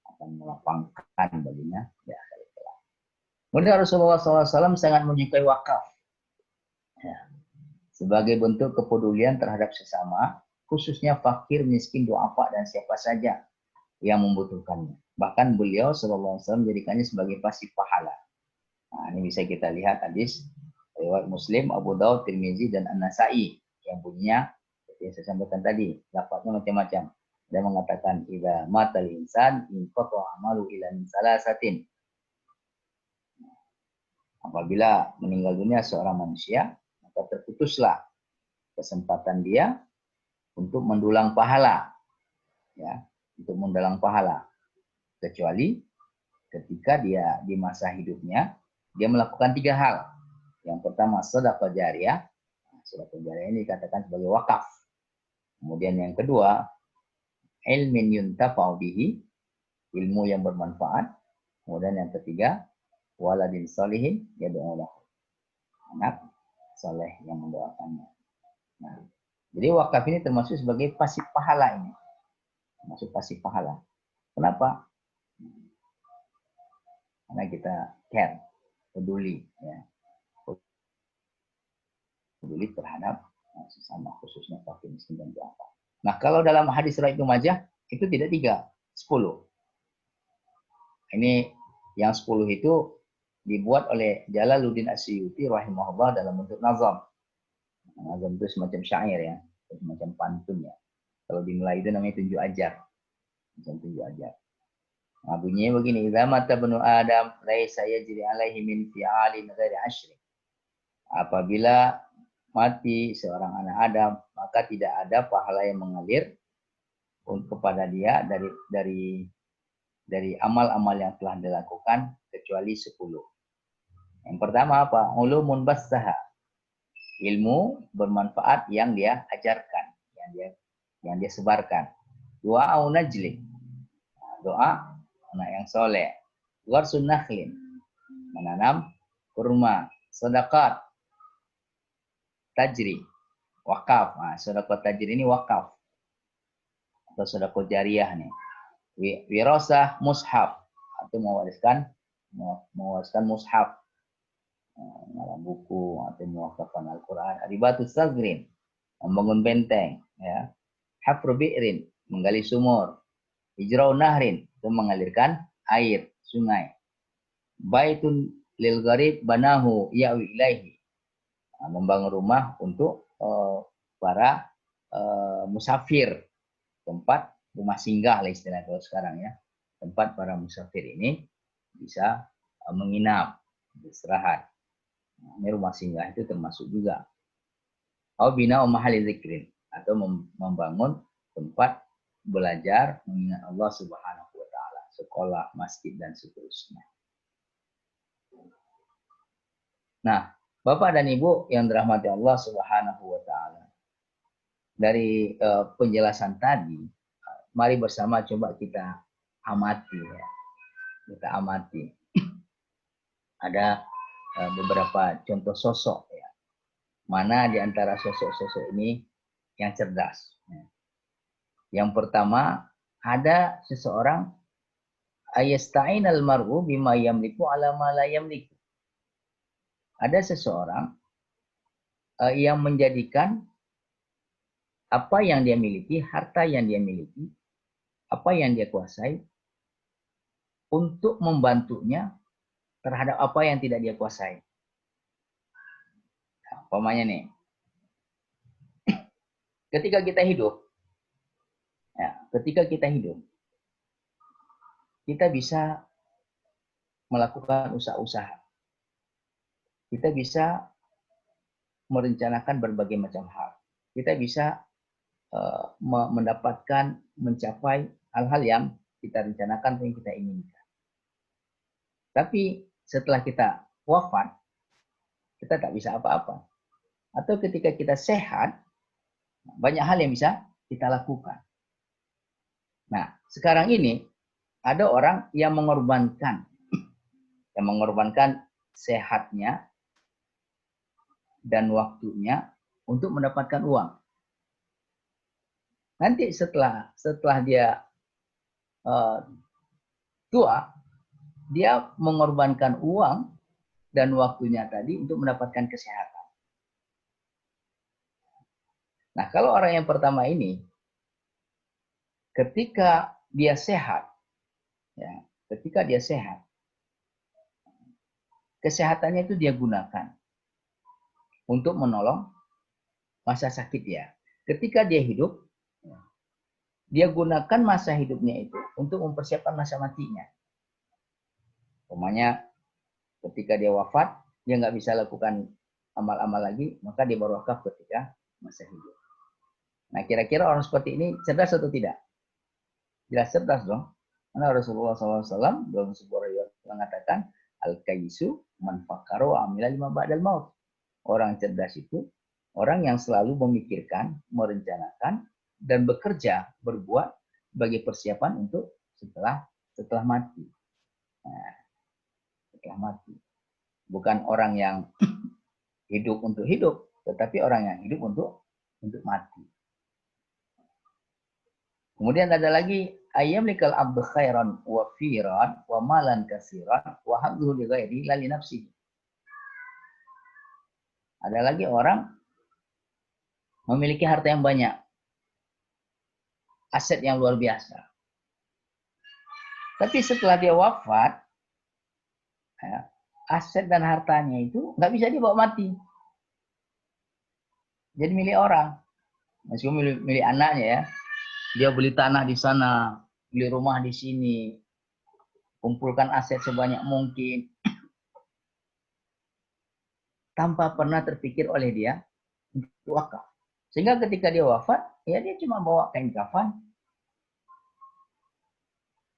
akan melapangkan baginya di akhirat kelak. Kemudian Rasulullah SAW sangat menyukai wakaf. Ya. Sebagai bentuk kepedulian terhadap sesama, khususnya fakir, miskin, du'afa dan siapa saja yang membutuhkannya. Bahkan beliau sallallahu alaihi wasallam menjadikannya sebagai pasif pahala. Nah, ini bisa kita lihat hadis riwayat Muslim, Abu Daud, Tirmizi dan An-Nasa'i yang bunyinya seperti yang saya sampaikan tadi, lafaznya macam-macam. dan mengatakan idza matal insan inqata amalu ila min salasatin. Apabila meninggal dunia seorang manusia, maka terputuslah kesempatan dia untuk mendulang pahala, ya, untuk mendulang pahala, kecuali ketika dia di masa hidupnya dia melakukan 3 hal. Yang pertama sedekah jariyah. Sedekah jariyah ini dikatakan sebagai wakaf. Kemudian yang kedua, ilmin yuntafa'u bihi, ilmu yang bermanfaat. Kemudian yang ketiga, waladin sholihin yad'u lahu, anak soleh yang mendoakannya. Nah, jadi wakaf ini termasuk sebagai pasif pahala ini. Termasuk pasif pahala. Kenapa? Karena kita care, peduli, ya. Peduli terhadap sesama, khususnya fakir miskin dan duafa. Nah, kalau dalam hadis riwayat Ibnu Majah itu tidak 3, 10. Ini yang 10 itu dibuat oleh Jalaluddin Asyuyuti rahimahullah dalam bentuk nazam. Nazam itu semacam syair, ya, semacam pantun, ya. Kalau di Melayu itu namanya tunjuk ajar. Macam tunjuk ajar. Nah, bunyinya begini, idza mata banu Adam laisa yajri alaihi min fi'alin ghairi asyri. Apabila mati seorang anak Adam, maka tidak ada pahala yang mengalir kepada dia dari amal-amal yang telah dilakukan kecuali 10. Yang pertama apa? Ulumun bassaha. Ilmu bermanfaat yang dia ajarkan, yang dia sebarkan. Du'a najli. Doa anak yang soleh. Warsun nakhlin. Menanam kurma. Sedekah tajri. Wakaf. Nah, sedekah tajri ini wakaf. Atau sedekah jariyah nih. Wirasah mushaf. Atau mewariskan mushaf. Dalam buku atau mewakafkan Al-Quran. Ribatus sagrin. Membangun benteng. Ya. Hafru bi'rin. Menggali sumur. Hijrau nahrin. Itu mengalirkan air. Sungai. Baitun lil gharib banahu ya'wi ilaihi. Membangun rumah untuk para musafir. Tempat rumah singgah lah istilah kalau sekarang, ya. Tempat para musafir ini bisa menginap, beristirahat. Ini rumah singgah itu termasuk juga. Au bina mahali dzikrin, atau membangun tempat belajar mengingat Allah Subhanahu wa taala, sekolah, masjid dan seterusnya. Nah, Bapak dan Ibu yang dirahmati Allah Subhanahu wa taala. Dari penjelasan tadi, mari bersama coba kita amati, ya. Kita amati. Ada beberapa contoh sosok, ya. Mana di antara sosok-sosok ini yang cerdas. Ya. Yang pertama, ada seseorang ayasta'inal mar'u bima yamliku ala ma la yamliku. Ada seseorang yang menjadikan apa yang dia miliki, harta yang dia miliki, apa yang dia kuasai, untuk membantunya terhadap apa yang tidak dia kuasai. Nah, umpamanya nih, ketika kita hidup, kita bisa melakukan usaha-usaha. Kita bisa merencanakan berbagai macam hal. Kita bisa mendapatkan, mencapai hal-hal yang kita rencanakan, yang kita inginkan. Tapi setelah kita wafat, kita tak bisa apa-apa. Atau ketika kita sehat, banyak hal yang bisa kita lakukan. Nah, sekarang ini ada orang yang mengorbankan sehatnya dan waktunya untuk mendapatkan uang. Nanti setelah dia tua, dia mengorbankan uang dan waktunya tadi untuk mendapatkan kesehatan. Nah, kalau orang yang pertama ini, ketika dia sehat, kesehatannya itu dia gunakan untuk menolong masa sakit dia. Ketika dia hidup, dia gunakan masa hidupnya itu untuk mempersiapkan masa matinya. Umpamanya ketika dia wafat, dia nggak bisa lakukan amal-amal lagi, maka dia berwakaf ketika masa hidup. Nah, kira-kira orang seperti ini cerdas atau tidak? Jelas cerdas dong. Karena Rasulullah SAW dalam sebuah riwayat mengatakan, Al-Kaisu man fakkara wa amila lima ba'dal maut. Orang cerdas itu orang yang selalu memikirkan, merencanakan, dan bekerja, berbuat sebagai persiapan untuk setelah mati. Nah, setelah mati. Bukan orang yang hidup untuk hidup, tetapi orang yang hidup untuk mati. Kemudian ada lagi ayyamlikal abdu khairan wa firan wa malan kasiran wa hadduhu li ghairi la li nafsihi. Ada lagi orang memiliki harta yang banyak, aset yang luar biasa. Tapi setelah dia wafat, ya, aset dan hartanya itu nggak bisa dibawa mati. Jadi milik orang. Meskipun milik anaknya ya. Dia beli tanah di sana, beli rumah di sini, kumpulkan aset sebanyak mungkin. Tanpa pernah terpikir oleh dia untuk wakaf. Sehingga ketika dia wafat, ya dia cuma bawa kain kafan.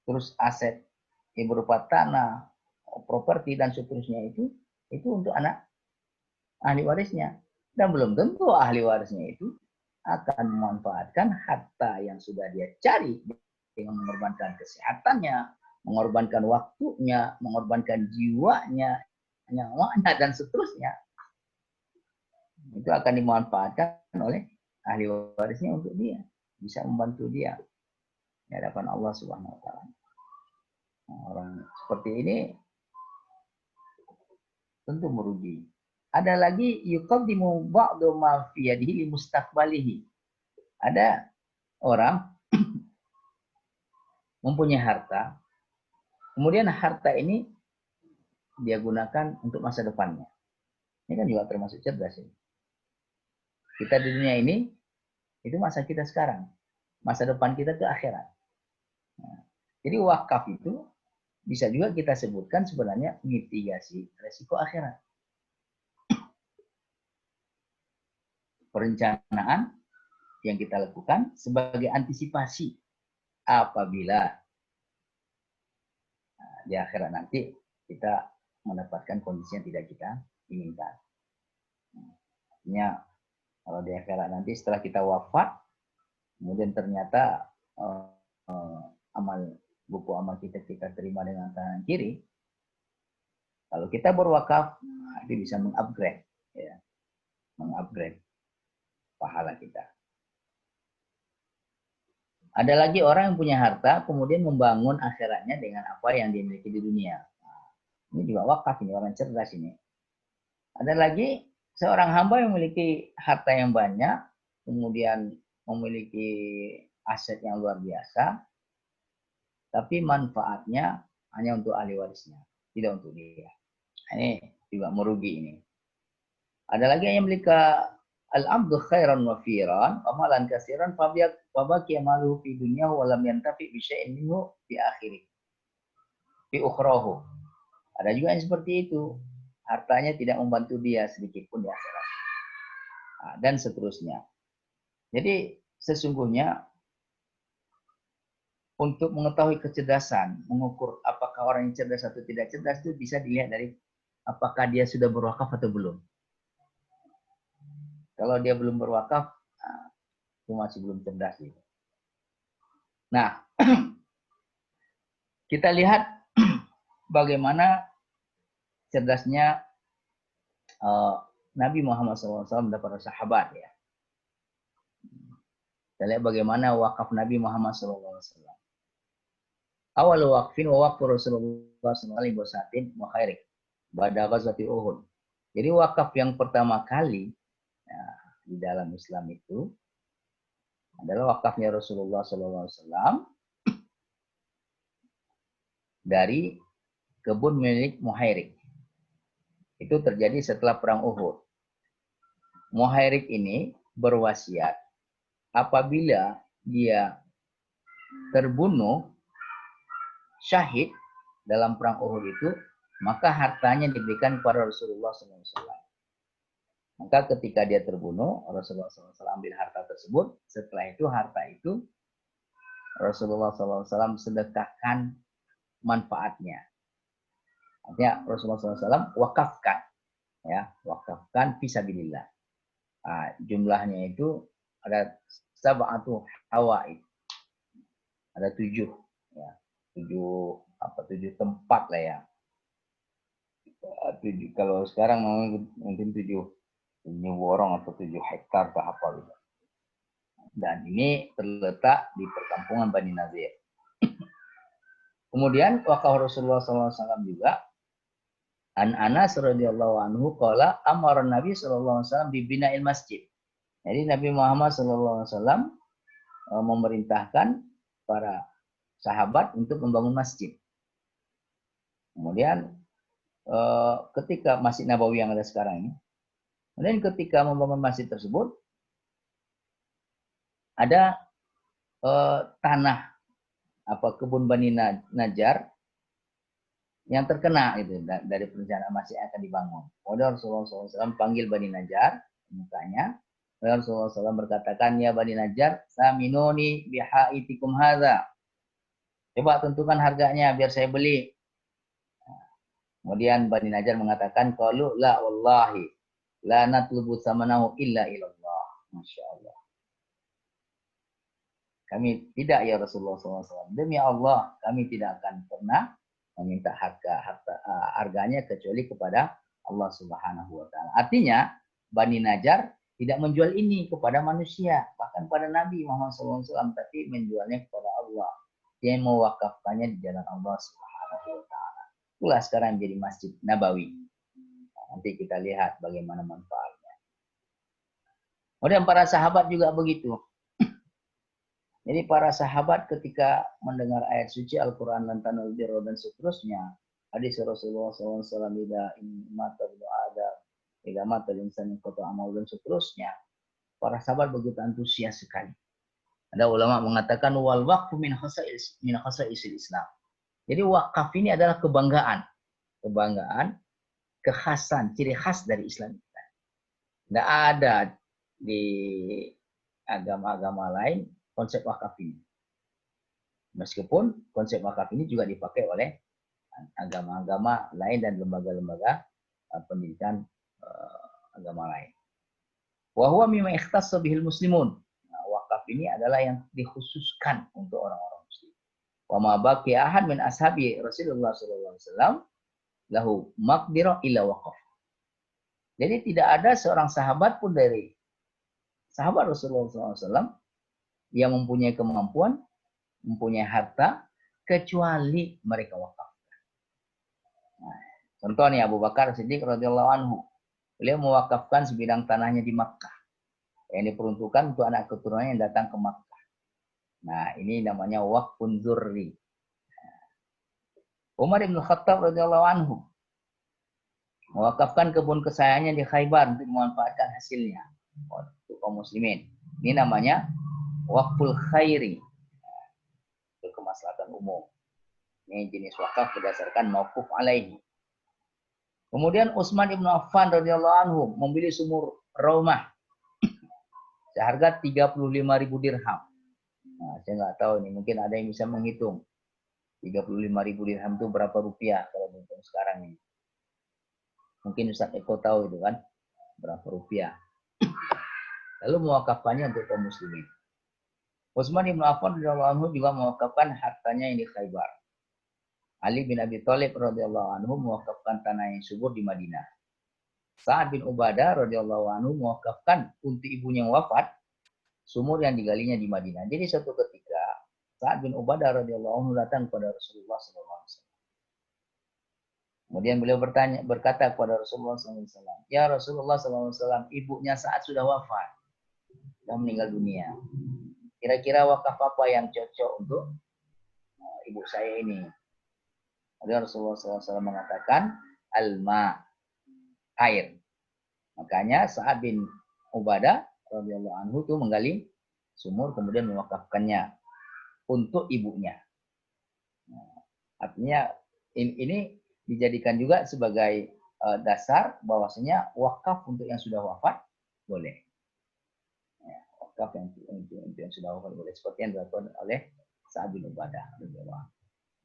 Terus aset yang berupa tanah, properti dan seterusnya itu untuk anak ahli warisnya. Dan belum tentu ahli warisnya itu akan memanfaatkan harta yang sudah dia cari dengan mengorbankan kesehatannya, mengorbankan waktunya, mengorbankan jiwanya, nyawanya, dan seterusnya. Itu akan dimanfaatkan oleh ahli warisnya untuk dia. Bisa membantu dia di hadapan Allah Subhanahu wa Ta'ala. Nah, orang seperti ini tentu merugi. Ada lagi yuqaddimu ba'du ma fi yadihi li mustaqbalihi. Ada orang mempunyai harta, kemudian harta ini dia gunakan untuk masa depannya. Ini kan juga termasuk cerdas ini. Kita di dunia ini itu masa kita sekarang, masa depan kita ke akhirat. Nah, jadi wakaf itu bisa juga kita sebutkan sebenarnya mitigasi resiko akhirat. Perencanaan yang kita lakukan sebagai antisipasi apabila di akhirat nanti kita mendapatkan kondisi yang tidak kita inginkan. Artinya kalau di akhirat nanti setelah kita wafat, kemudian ternyata buku amal kita terima dengan tangan kiri, kalau kita berwakaf, itu bisa mengupgrade, ya, mengupgrade pahala kita. Ada lagi orang yang punya harta, kemudian membangun akhiratnya dengan apa yang dimiliki di dunia. Nah, ini juga wakaf, ini orang cerdas ini. Ada lagi seorang hamba yang memiliki harta yang banyak, kemudian memiliki aset yang luar biasa, tapi manfaatnya hanya untuk ahli warisnya, tidak untuk dia. Ini juga merugi ini. Ada lagi yang memiliki al-abdu khairan wa firan wa malan kasiran fabaki amaluhu fi dunya wa lam yantafi bi syai'in minhu fi akhirih fi ukhrahu. Ada juga yang seperti itu, hartanya tidak membantu dia sedikit pun di akhirat. Nah, dan seterusnya. Jadi sesungguhnya untuk mengetahui kecerdasan, mengukur apakah orang yang cerdas atau tidak cerdas itu bisa dilihat dari apakah dia sudah berwakaf atau belum. Kalau dia belum berwakaf, itu masih belum cerdas. Nah, kita lihat bagaimana cerdasnya Nabi Muhammad SAW dan para sahabat. Ya. Kita lihat bagaimana wakaf Nabi Muhammad SAW. Awal waqfin wa waqfu Rasulullah SAW wa khairik pada ghazwati Uhud. Jadi wakaf yang pertama kali di dalam Islam itu adalah wakafnya Rasulullah SAW dari kebun milik Muhairik. Itu terjadi setelah perang Uhud. Muhairik ini berwasiat apabila dia terbunuh syahid dalam perang Uhud itu, maka hartanya diberikan kepada Rasulullah SAW. Maka ketika dia terbunuh, Rasulullah SAW ambil harta tersebut. Setelah itu harta itu Rasulullah SAW sedekahkan manfaatnya. Artinya Rasulullah SAW wakafkan, ya, wakafkan fisabilillah. Nah, jumlahnya itu ada sab'atu hawaid, ada 7, ya, 7 tempat lah ya. 7, kalau sekarang mungkin 7 warung atau 7 hektar ke apa gitu. Dan ini terletak di perkampungan Bani Nazir. Kemudian wakaf Rasulullah SAW juga, An Anas radhiyallahu anhu qala amara Nabi sallallahu alaihi wasallam bibina'il masjid. Jadi Nabi Muhammad sallallahu alaihi wasallam memerintahkan para sahabat untuk membangun masjid. Kemudian ketika Masjid Nabawi yang ada sekarang ini, kemudian ketika membangun masjid tersebut ada tanah kebun Bani Najjar yang terkena itu dari perencanaan masjid yang akan dibangun. Kemudian Rasulullah SAW panggil Bani Najjar, mukanya. Rasulullah SAW berkatakan, ya Bani Najjar, saminuni bihaitikum hadza. Coba tentukan harganya biar saya beli. Kemudian Bani Najjar mengatakan, qalu la wallahi la natlubu thamanahu illa ilallah. Masya Allah. Kami tidak, ya Rasulullah SAW. Demi Allah, kami tidak akan pernah meminta harganya kecuali kepada Allah Subhanahu wa taala. Artinya Bani Najjar tidak menjual ini kepada manusia, bahkan pada Nabi Muhammad SAW, tapi menjualnya kepada Allah. Dia mewakafkannya di jalan Allah Subhanahu wa taala. Itulah sekarang jadi Masjid Nabawi. Nanti kita lihat bagaimana manfaatnya. Kemudian para sahabat juga begitu. Jadi para sahabat ketika mendengar ayat suci Al-Quran lan tanul birra dan seterusnya, hadis Rasulullah SAW, ida mata insan qata amal dan seterusnya, para sahabat begitu antusias sekali. Ada ulama mengatakan wal waqfu min khasaisil Islam. Jadi wakaf ini adalah kebanggaan, kekhasan, ciri khas dari Islam. Tidak ada di agama-agama lain konsep wakaf ini. Meskipun konsep wakaf ini juga dipakai oleh agama-agama lain dan lembaga-lembaga pendidikan agama lain. Wa huwa mimma ikhtassa bihil muslimun. Nah, wakaf ini adalah yang dikhususkan untuk orang-orang muslim. Wa ma baqiya ahad min ashabi Rasulullah sallallahu alaihi wasallam lahu maqdirah illa waqaf. Jadi tidak ada seorang sahabat pun dari sahabat Rasulullah sallallahu alaihi wasallam yang mempunyai kemampuan, mempunyai harta, kecuali mereka wakaf. Nah, contohnya Abu Bakar Siddiq radhiyallahu anhu, beliau mewakafkan sebidang tanahnya di Makkah yang diperuntukkan untuk anak keturunannya yang datang ke Makkah. Nah, ini namanya waqfun dzurri. Umar bin Khattab radhiyallahu anhu mewakafkan kebun kesayangannya di Khaybar untuk memanfaatkan hasilnya untuk kaum muslimin. Ini namanya waqful khairi, untuk kemaslahatan umum. Ini jenis wakaf berdasarkan mauquf alaihi. Kemudian Utsman ibnu Affan radhiyallahu anhu membeli sumur Raumah seharga 35.000 dirham. Nah, saya nggak tahu nih, mungkin ada yang bisa menghitung 35.000 dirham itu berapa rupiah kalau menghitung sekarang ini. Mungkin Ustaz Eko tahu itu kan berapa rupiah. Lalu mewakafkannya untuk kaum muslimin. Utsman bin Affan radhiyallahu anhu juga mewakafkan hartanya yang di Khaybar. Ali bin Abi Thalib radhiyallahu anhu mewakafkan tanah yang subur di Madinah. Sa'ad bin Ubadah radhiyallahu anhu mewakafkan untuk ibunya yang wafat sumur yang digalinya di Madinah. Jadi suatu ketika Sa'ad bin Ubadah radhiyallahu anhu datang kepada Rasulullah SAW. Kemudian beliau berkata kepada Rasulullah SAW, ya Rasulullah SAW, ibunya Sa'ad sudah wafat, sudah meninggal dunia. Kira-kira wakaf apa yang cocok untuk ibu saya ini? Kemudian Rasulullah SAW mengatakan alma, air. Makanya Sa'ad bin Ubadah radhiyallahu anhu itu menggali sumur kemudian mewakafkannya. untuk ibunya. Nah, artinya ini dijadikan juga sebagai dasar bahwasanya wakaf untuk yang sudah wafat boleh. Ya, wakaf untuk yang sudah wafat boleh, seperti yang dilakukan oleh Sa'ad bin Ubadah radhiyallahu anhu.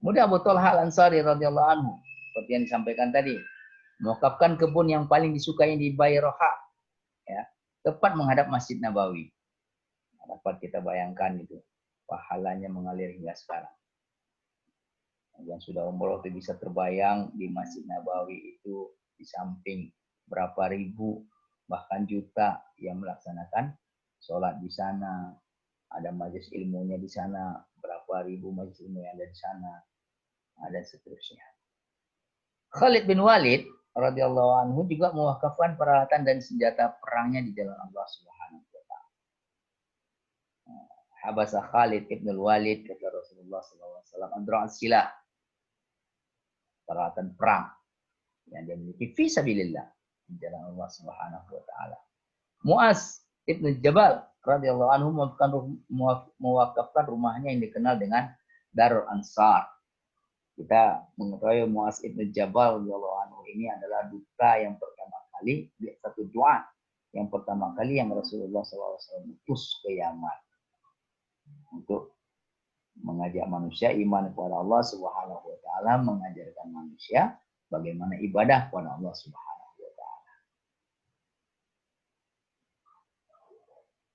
Kemudian Abu Talha Al-Ansari radhiyallahu anhu, seperti yang disampaikan tadi, mewakafkan kebun yang paling disukai di Bayroha, ya, tepat menghadap Masjid Nabawi. Dapat kita bayangkan itu, pahalanya mengalir hingga sekarang. Yang sudah umroh itu bisa terbayang di Masjid Nabawi itu di samping berapa ribu bahkan juta yang melaksanakan sholat di sana, ada majelis ilmunya di sana, berapa ribu majelis ilmu yang ada di sana, dan seterusnya. Khalid bin Walid radhiyallahu anhu juga mewakafkan peralatan dan senjata perangnya di jalan Allah Subhanahu wa taala. Habasa Khalid bin Walid, kata Rasulullah SAW, andra' silah, peralatan perang yang dia miliki fi sabilillah di jalan Allah Subhanahu wa taala. Muaz ibn Jabal radhiyallahu anhu mewakafkan rumahnya yang dikenal dengan Darul Ansar. Kita mengetahui Muaz ibn Jabal radhiyallahu anhu ini adalah duta yang pertama kali, satu doa yang pertama kali yang Rasulullah SAW utus ke Yaman untuk mengajak manusia iman kepada Allah Subhanahu wa taala, mengajarkan manusia bagaimana ibadah kepada Allah Subhanahu wa taala.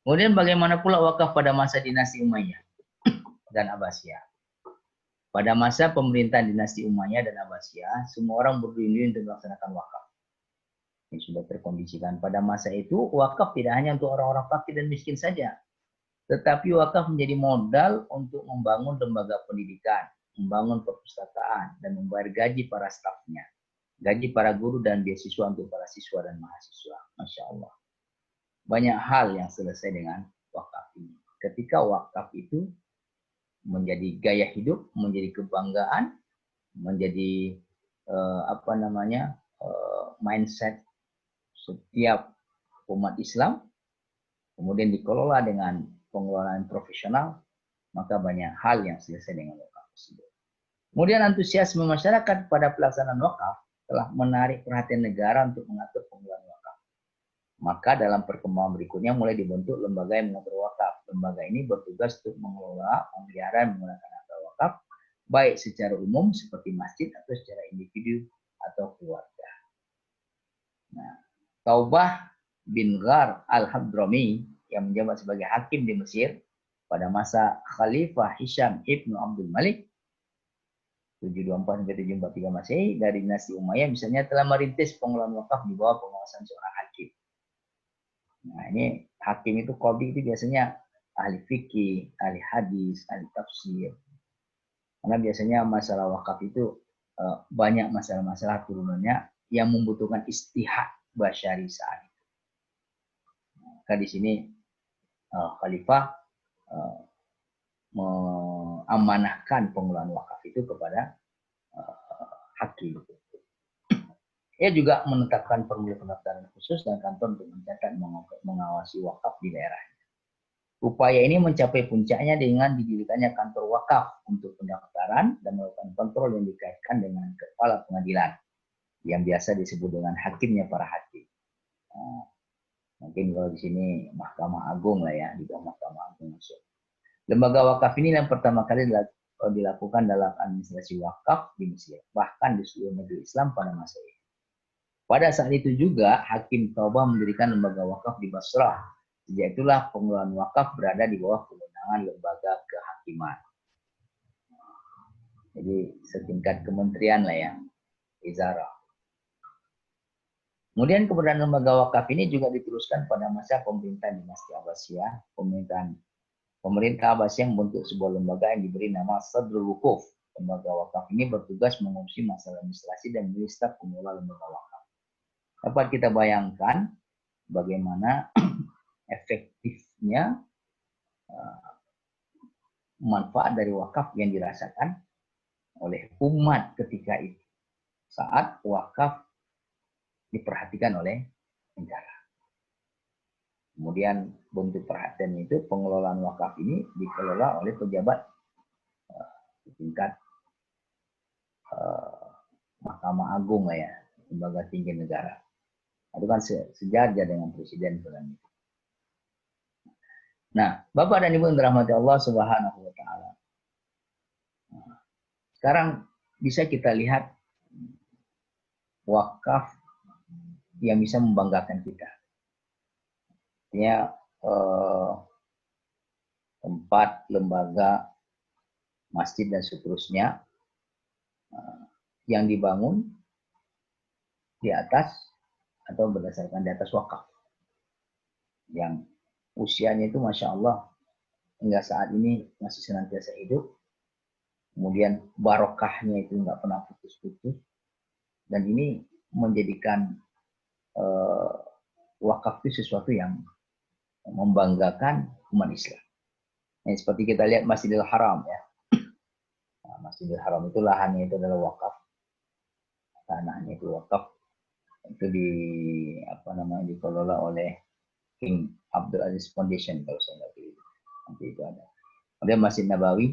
Kemudian bagaimana pula wakaf pada masa dinasti Umayyah dan Abbasiyah? Pada masa pemerintahan dinasti Umayyah dan Abbasiyah, semua orang berdiri untuk melaksanakan wakaf. Ini sudah terkondisikan. Pada masa itu, wakaf tidak hanya untuk orang-orang fakir dan miskin saja, tetapi wakaf menjadi modal untuk membangun lembaga pendidikan, membangun perpustakaan, dan membayar gaji para stafnya, gaji para guru dan beasiswa untuk para siswa dan mahasiswa. Masya Allah. Banyak hal yang selesai dengan wakaf ini. Ketika wakaf itu menjadi gaya hidup, menjadi kebanggaan, menjadi mindset setiap umat Islam, kemudian dikelola dengan pengelolaan profesional, maka banyak hal yang selesai dengan wakaf tersebut. Kemudian antusiasme masyarakat pada pelaksanaan wakaf telah menarik perhatian negara untuk mengatur pengelolaan wakaf. Maka dalam perkembangan berikutnya mulai dibentuk lembaga yang mengatur wakaf. Lembaga ini bertugas untuk mengelola, memelihara, dan menggunakan harta wakaf, baik secara umum seperti masjid atau secara individu atau keluarga. Nah, Taubah bin Ghar al-Hadrami yang menjabat sebagai hakim di Mesir pada masa Khalifah Hisham ibnu Abdul Malik 724-743 Masehi dari dinasti Umayyah misalnya telah merintis pengelolaan wakaf di bawah pengawasan seorang hakim. Nah, ini hakim itu qadhi itu biasanya ahli fikih, ahli hadis, ahli tafsir. Karena biasanya masalah wakaf itu banyak masalah-masalah turunannya yang membutuhkan istihad basyari saat itu. Maka di sini Khalifah mengamanahkan pengelolaan wakaf itu kepada hakim. Ia juga menetapkan formula pendaftaran khusus dan kantor untuk mencatat mengawasi wakaf di daerahnya. Upaya ini mencapai puncaknya dengan didirikannya kantor wakaf untuk pendaftaran dan melakukan kontrol yang dikaitkan dengan kepala pengadilan yang biasa disebut dengan hakimnya para hakim. Mungkin kalau di sini Mahkamah Agung lah ya, di bawah Mahkamah Agung masuk. Lembaga wakaf ini yang pertama kali dilakukan dalam administrasi wakaf di Mesir, bahkan di seluruh negeri Islam pada masa itu. Pada saat itu juga Hakim Taubah mendirikan lembaga wakaf di Basrah. Sejak itulah pengelolaan wakaf berada di bawah kewenangan lembaga kehakiman. Jadi setingkat kementerian lah ya, Wizarah. Kemudian keberadaan lembaga wakaf ini juga diteruskan pada masa pemerintahan dinasti Abbasiyah. Pemerintah Abbasiyah membentuk sebuah lembaga yang diberi nama Sadrul Wukuf. Lembaga wakaf ini bertugas mengurusi masalah administrasi dan memilih staf pengelola lembaga wakaf. Dapat kita bayangkan bagaimana efektifnya manfaat dari wakaf yang dirasakan oleh umat ketika itu saat wakaf diperhatikan oleh negara. Kemudian bentuk perhatian itu pengelolaan wakaf ini dikelola oleh pejabat di tingkat Mahkamah Agung lah ya, lembaga tinggi negara. Itu kan sejajar dengan presiden bukan itu. Nah, Bapak dan Ibu yang dirahmati Allah Subhanahu wa taala. Sekarang bisa kita lihat wakaf yang bisa membanggakan kita. Artinya tempat, lembaga, masjid dan seterusnya yang dibangun di atas atau berdasarkan di atas wakaf yang usianya itu Masya Allah hingga saat ini masih senantiasa hidup, kemudian barokahnya itu nggak pernah putus-putus, dan ini menjadikan wakaf itu sesuatu yang membanggakan umat Islam. Yang seperti kita lihat Masjidil Haram ya. Nah, Masjidil Haram itu lahannya itu adalah wakaf, tanahnya itu wakaf, itu dikelola oleh King Abdul Aziz Foundation kalau saya nggak keliru. Nanti itu ada. Kemudian Masjid Nabawi,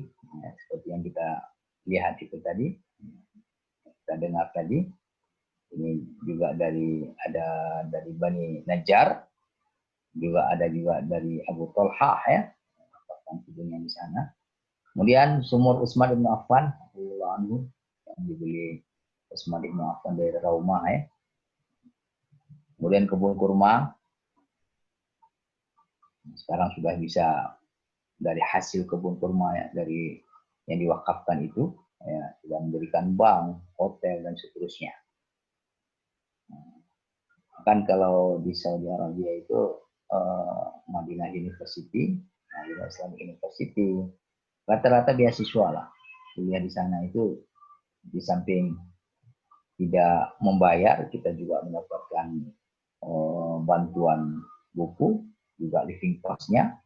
ya, seperti yang kita lihat itu tadi, kita dengar tadi, ini juga ada dari Bani Najjar, juga ada dari Abu Talha ya, yang di sana. Kemudian sumur Utsman bin Affan, yang dibeli Utsman bin Affan dari Raumah ya. Kemudian kebun kurma, sekarang sudah bisa dari hasil kebun kurma ya, dari yang diwakafkan itu ya, sudah mendirikan bank, hotel dan seterusnya. Kan kalau di Saudi Arabia itu Madinah University, Madinah Islamic University, rata-rata beasiswa lah. Kuliah di sana itu di samping tidak membayar, kita juga mendapatkan bantuan buku, juga living cost-nya,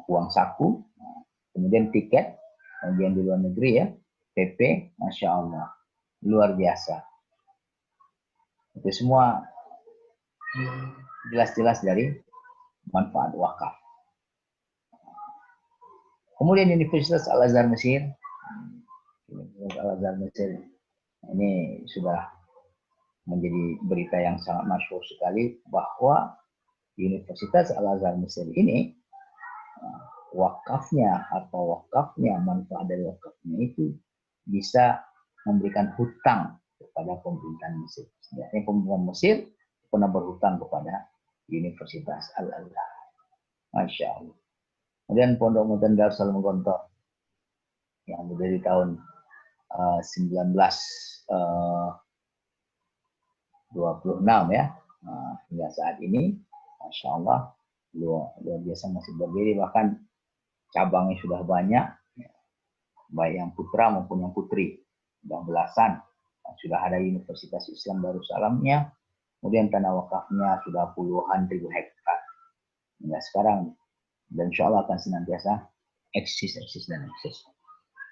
uang saku, kemudian tiket, kemudian di luar negeri ya, PP, Masya Allah, luar biasa. Itu semua jelas-jelas dari manfaat wakaf. Kemudian Universitas Al-Azhar Mesir, Universitas Al-Azhar Mesir ini sudah menjadi berita yang sangat masyhur sekali bahwa Universitas Al-Azhar Mesir ini wakafnya manfaat dari wakafnya itu bisa memberikan hutang kepada pemerintahan Mesir. Sebenarnya pemerintahan Mesir pernah berhutang kepada Universitas Al-Azhar. Masya Allah. Kemudian Pondok Modern Darussalam Gontor yang berdiri tahun 1926 ya, hingga saat ini, Masya Allah, luar biasa masih berdiri, bahkan cabangnya sudah banyak, baik yang putra maupun yang putri, sudah belasan. Sudah ada Universitas Islam Darussalamnya, kemudian tanah wakafnya sudah puluhan ribu hektar. Hingga sekarang, dan insya Allah akan senantiasa eksis.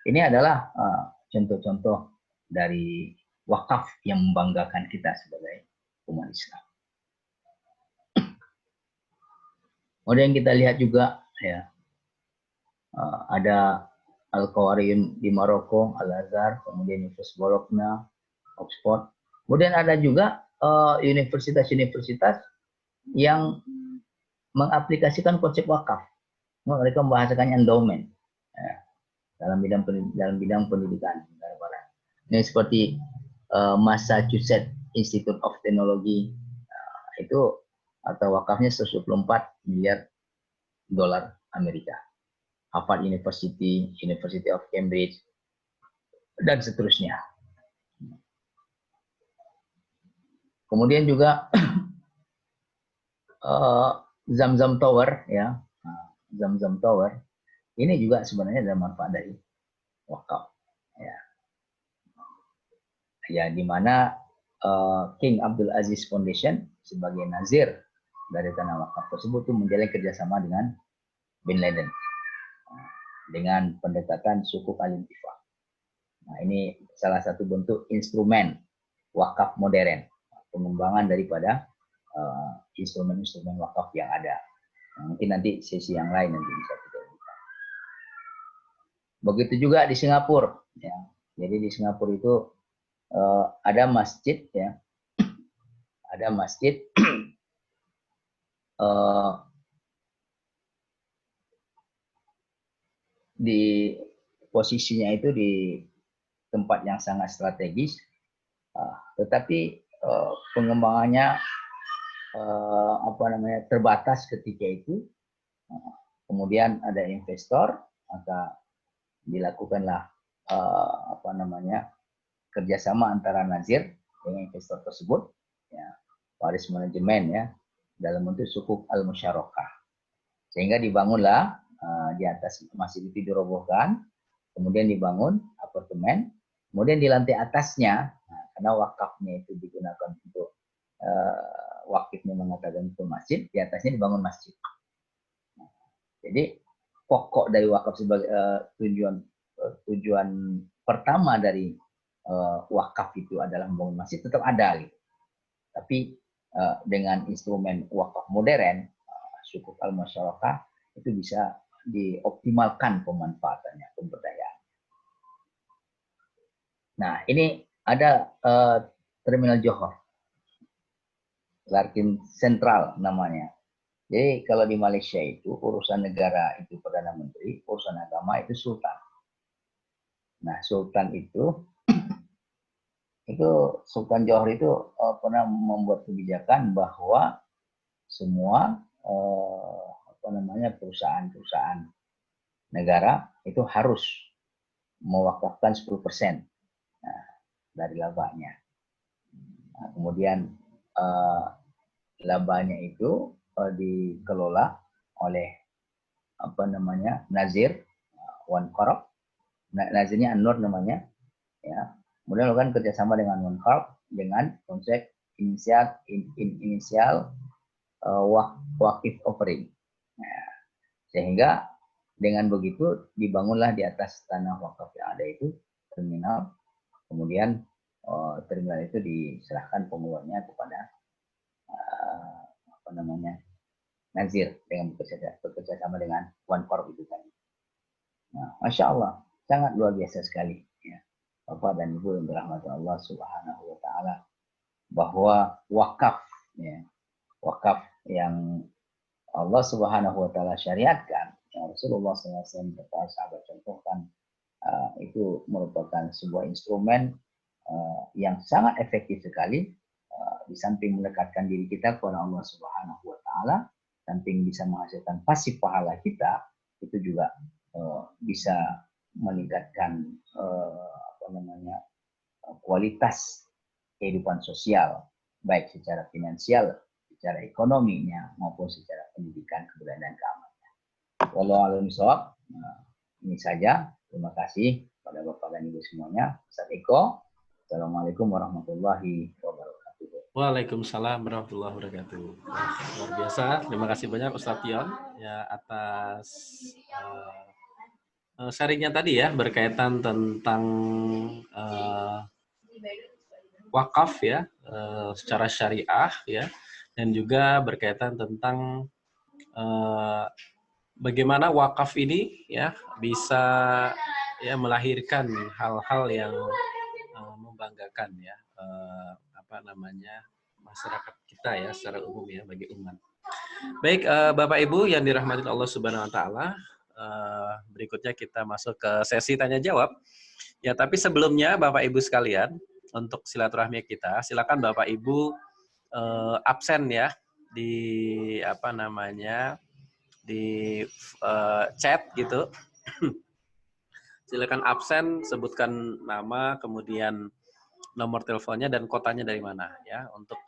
Ini adalah contoh-contoh dari wakaf yang membanggakan kita sebagai umat Islam. Kemudian kita lihat juga ya, ada Al-Qawarim di Maroko, Al-Azhar, kemudian Universitas Bologna, Oxford. Kemudian ada juga universitas-universitas yang mengaplikasikan konsep wakaf. Mereka membahasakannya endowment ya, dalam bidang pendidikan. Ini seperti Massachusetts Institute of Technology, itu atau wakafnya 124 miliar dolar Amerika. Harvard University, University of Cambridge, dan seterusnya. Kemudian juga Zamzam Tower ya, Zamzam Tower ini juga sebenarnya ada manfaat dari wakaf ya. Ya, di mana King Abdul Aziz Foundation sebagai nazir dari tanah wakaf tersebut itu menjalin kerjasama dengan Bin Laden dengan pendekatan sukuk al-intifak. Nah, ini salah satu bentuk instrumen wakaf modern, pengembangan daripada instrumen-instrumen wakaf yang ada. Nah, mungkin nanti sesi yang lain nanti bisa kita lihat. Begitu juga di Singapura. Ya. Jadi di Singapura itu ada masjid, ya, ada masjid di posisinya itu di tempat yang sangat strategis, tetapi pengembangannya terbatas ketika itu. Kemudian ada investor, maka dilakukanlah kerjasama antara Nazir dengan investor tersebut, ya, waris manajemen, ya, dalam bentuk sukuk al-musyarakah, sehingga dibangunlah di atas masjid itu dirobohkan, kemudian dibangun apartemen, kemudian di lantai atasnya, karena wakafnya itu digunakan untuk wakifnya mengatakan itu masjid, di atasnya dibangun masjid. Jadi pokok dari wakaf sebagai tujuan pertama dari wakaf itu adalah membangun masjid tetap ada, gitu. Tapi dengan instrumen wakaf modern, sukuk al-musyarakah, itu bisa dioptimalkan pemanfaatannya, pemberdayaan. Nah, ini ada Terminal Johor, Larkin Sentral namanya. Jadi kalau di Malaysia itu urusan negara itu Perdana Menteri, urusan agama itu Sultan. Nah, Sultan itu Sultan Johor itu pernah membuat kebijakan bahwa semua perusahaan-perusahaan negara itu harus mewakafkan 10% dari labanya. Nah, kemudian labanya itu dikelola oleh Nazir One Corp. Nazirnya An-Nur namanya, ya. Kemudian melakukan kerjasama dengan One Corp dengan konsep inisial wakif offering. Nah, sehingga dengan begitu dibangunlah di atas tanah wakaf yang ada itu terminal. Kemudian terminal itu diserahkan pengelolanya kepada Nazir dengan bekerja sama dengan One Corp itu tadi. Nah, Masya Allah, sangat luar biasa sekali, ya, Bapak dan Ibu yang dirahmati Allah Subhanahu wa Ta'ala, bahwa wakaf, ya, wakaf yang Allah Subhanahu wa Ta'ala syariatkan, yang Rasulullah SAW kepada sahabat contohkan, itu merupakan sebuah instrumen yang sangat efektif sekali, di samping mendekatkan diri kita kepada Allah Subhanahu wa Ta'ala, samping bisa menghasilkan pasif pahala kita, itu juga bisa meningkatkan kualitas kehidupan sosial, baik secara finansial, secara ekonominya, maupun secara pendidikan, kebudayaan, dan keamanan. Wallahu a'lam bishawab. Ini saja. Terima kasih pada Bapak dan Ibu semuanya. Ustaz Eko. Assalamualaikum warahmatullahi wabarakatuh. Waalaikumsalam warahmatullahi wabarakatuh. Luar biasa. Terima kasih banyak Ustadz Tion ya atas sharingnya tadi ya, berkaitan tentang wakaf ya, secara syariah ya, dan juga berkaitan tentang bagaimana wakaf ini ya bisa ya melahirkan hal-hal yang membanggakan ya, masyarakat kita ya secara umum ya, bagi umat. Baik, Bapak Ibu yang dirahmati Allah Subhanahu wa Ta'ala, berikutnya kita masuk ke sesi tanya jawab. Ya, tapi sebelumnya Bapak Ibu sekalian, untuk silaturahmi kita, silakan Bapak Ibu absen ya di di chat gitu. Silakan absen, sebutkan nama, kemudian nomor teleponnya dan kotanya dari mana ya, untuk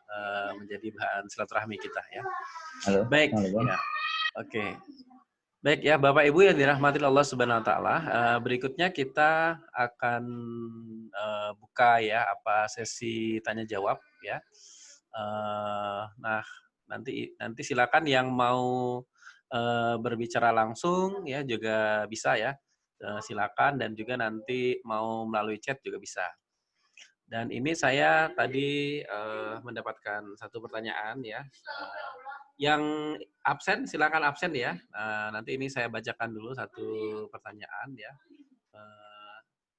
menjadi bahan silaturahmi kita ya. Halo. Baik. Ya. Oke. Baik ya Bapak Ibu yang dirahmati Allah Subhanahu wa Ta'ala, berikutnya kita akan buka ya sesi tanya jawab ya. Nah, nanti silakan yang mau berbicara langsung ya juga bisa ya. Silakan, dan juga nanti mau melalui chat juga bisa. Dan ini saya tadi mendapatkan satu pertanyaan ya. Yang absen silakan absen ya. Nanti ini saya bacakan dulu satu pertanyaan ya.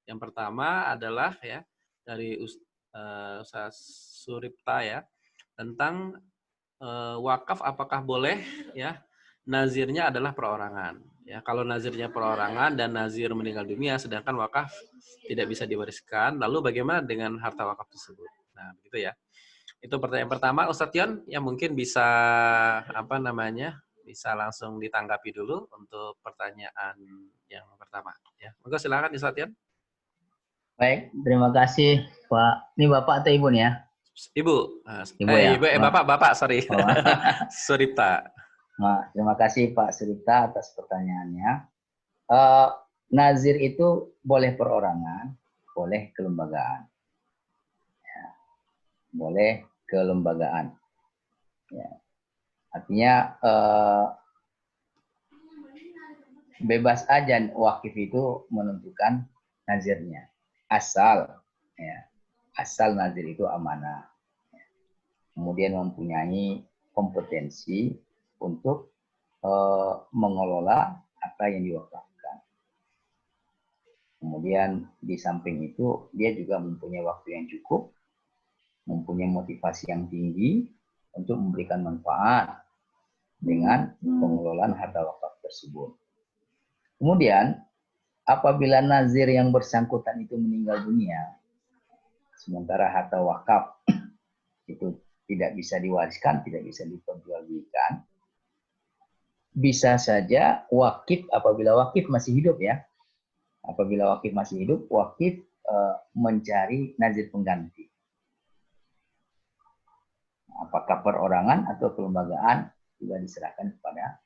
Yang pertama adalah ya dari Ustaz Suripta ya, tentang wakaf apakah boleh ya nazirnya adalah perorangan. Ya, kalau nazirnya perorangan dan nazir meninggal dunia sedangkan wakaf tidak bisa diwariskan, lalu bagaimana dengan harta wakaf tersebut? Nah, begitu ya. Itu pertanyaan pertama, Ustadz Yon, yang mungkin bisa bisa langsung ditanggapi dulu untuk pertanyaan yang pertama. Ya, monggo silakan Ustadz Yon. Baik, terima kasih Pak. Ini Bapak atau Ibu nih ya? Ibu, Ibu ya. Bapak, sorry. Oh. Suripta. Nah, terima kasih Pak Surita atas pertanyaannya. Nazir itu boleh perorangan, boleh kelembagaan. Ya, boleh kelembagaan. Ya. Artinya bebas aja wakif itu menentukan nazirnya. Asal nazir itu amanah. Kemudian mempunyai kompetensi untuk mengelola apa yang diwakafkan. Kemudian di samping itu dia juga mempunyai waktu yang cukup, mempunyai motivasi yang tinggi untuk memberikan manfaat dengan pengelolaan harta wakaf tersebut. Kemudian apabila nazir yang bersangkutan itu meninggal dunia, sementara harta wakaf itu tidak bisa diwariskan, tidak bisa diperjualbelikan, bisa saja wakif, apabila wakif masih hidup ya, apabila wakif masih hidup, wakif mencari nazir pengganti. Apakah perorangan atau kelembagaan juga diserahkan kepada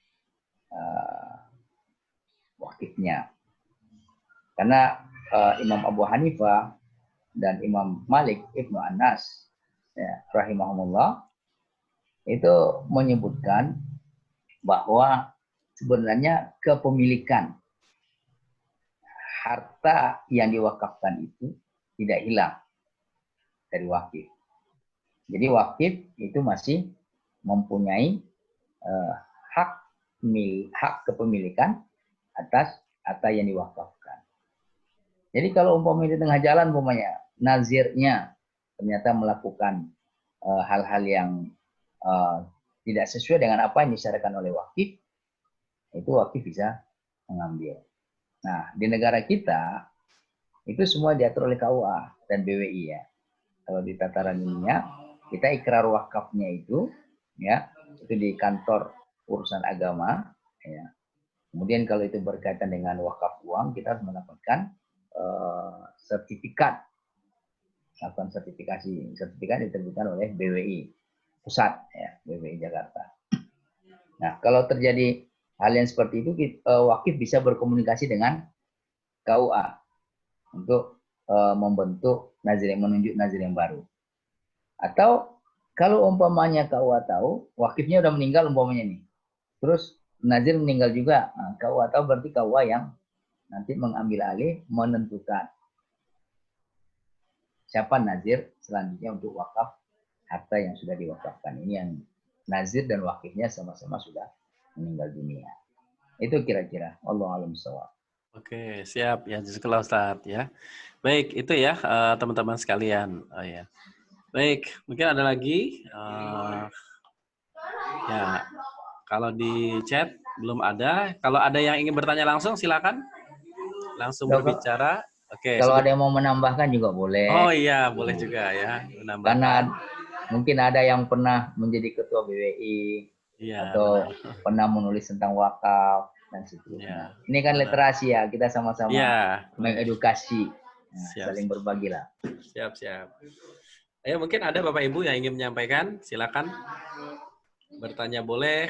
wakifnya. Karena Imam Abu Hanifah dan Imam Malik Ibnu Anas ya, rahimahumullah itu menyebutkan bahwa sebenarnya kepemilikan harta yang diwakafkan itu tidak hilang dari wakif. Jadi wakif itu masih mempunyai hak kepemilikan atas harta yang diwakafkan. Jadi kalau umpamanya di tengah jalan umpamanya nazirnya ternyata melakukan hal-hal yang tidak sesuai dengan apa yang disyaratkan oleh wakif, itu wakif bisa mengambil. Nah, di negara kita itu semua diatur oleh KUA dan BWI ya. Kalau di tataran dunia, kita ikrar wakafnya itu ya, itu di kantor urusan agama ya. Kemudian kalau itu berkaitan dengan wakaf uang, kita harus mendapatkan sertifikat. Melakukan sertifikat diterbitkan oleh BWI pusat ya, BWI Jakarta. Nah, kalau terjadi hal yang seperti itu, wakif bisa berkomunikasi dengan KUA untuk membentuk nazir yang menunjuk nazir yang baru. Atau kalau umpamanya KUA tahu wakifnya udah meninggal umpamanya nih, terus nazir meninggal juga, nah, KUA tahu berarti KUA yang nanti mengambil alih menentukan siapa nazir selanjutnya untuk wakaf harta yang sudah diwakafkan. Ini yang nazir dan wakifnya sama-sama sudah meninggal dunia. Itu kira-kira. Wallahu a'lam bishawab. Oke, siap ya, jazakallahu Ustaz ya. Baik, itu ya teman-teman sekalian. Oh ya. Baik, mungkin ada lagi ya. Kalau di chat belum ada. Kalau ada yang ingin bertanya langsung silakan. Langsung berbicara. Oke. Kalau ada yang mau menambahkan juga boleh. Oh iya, boleh juga ya menambahkan. Karena mungkin ada yang pernah menjadi ketua BWI ya, atau pernah menulis tentang wakaf dan seterusnya. Ya, ini kan literasi ya, kita sama-sama mengedukasi, saling berbagi lah. Siap. Ayo mungkin ada Bapak Ibu yang ingin menyampaikan, silakan. Bertanya boleh,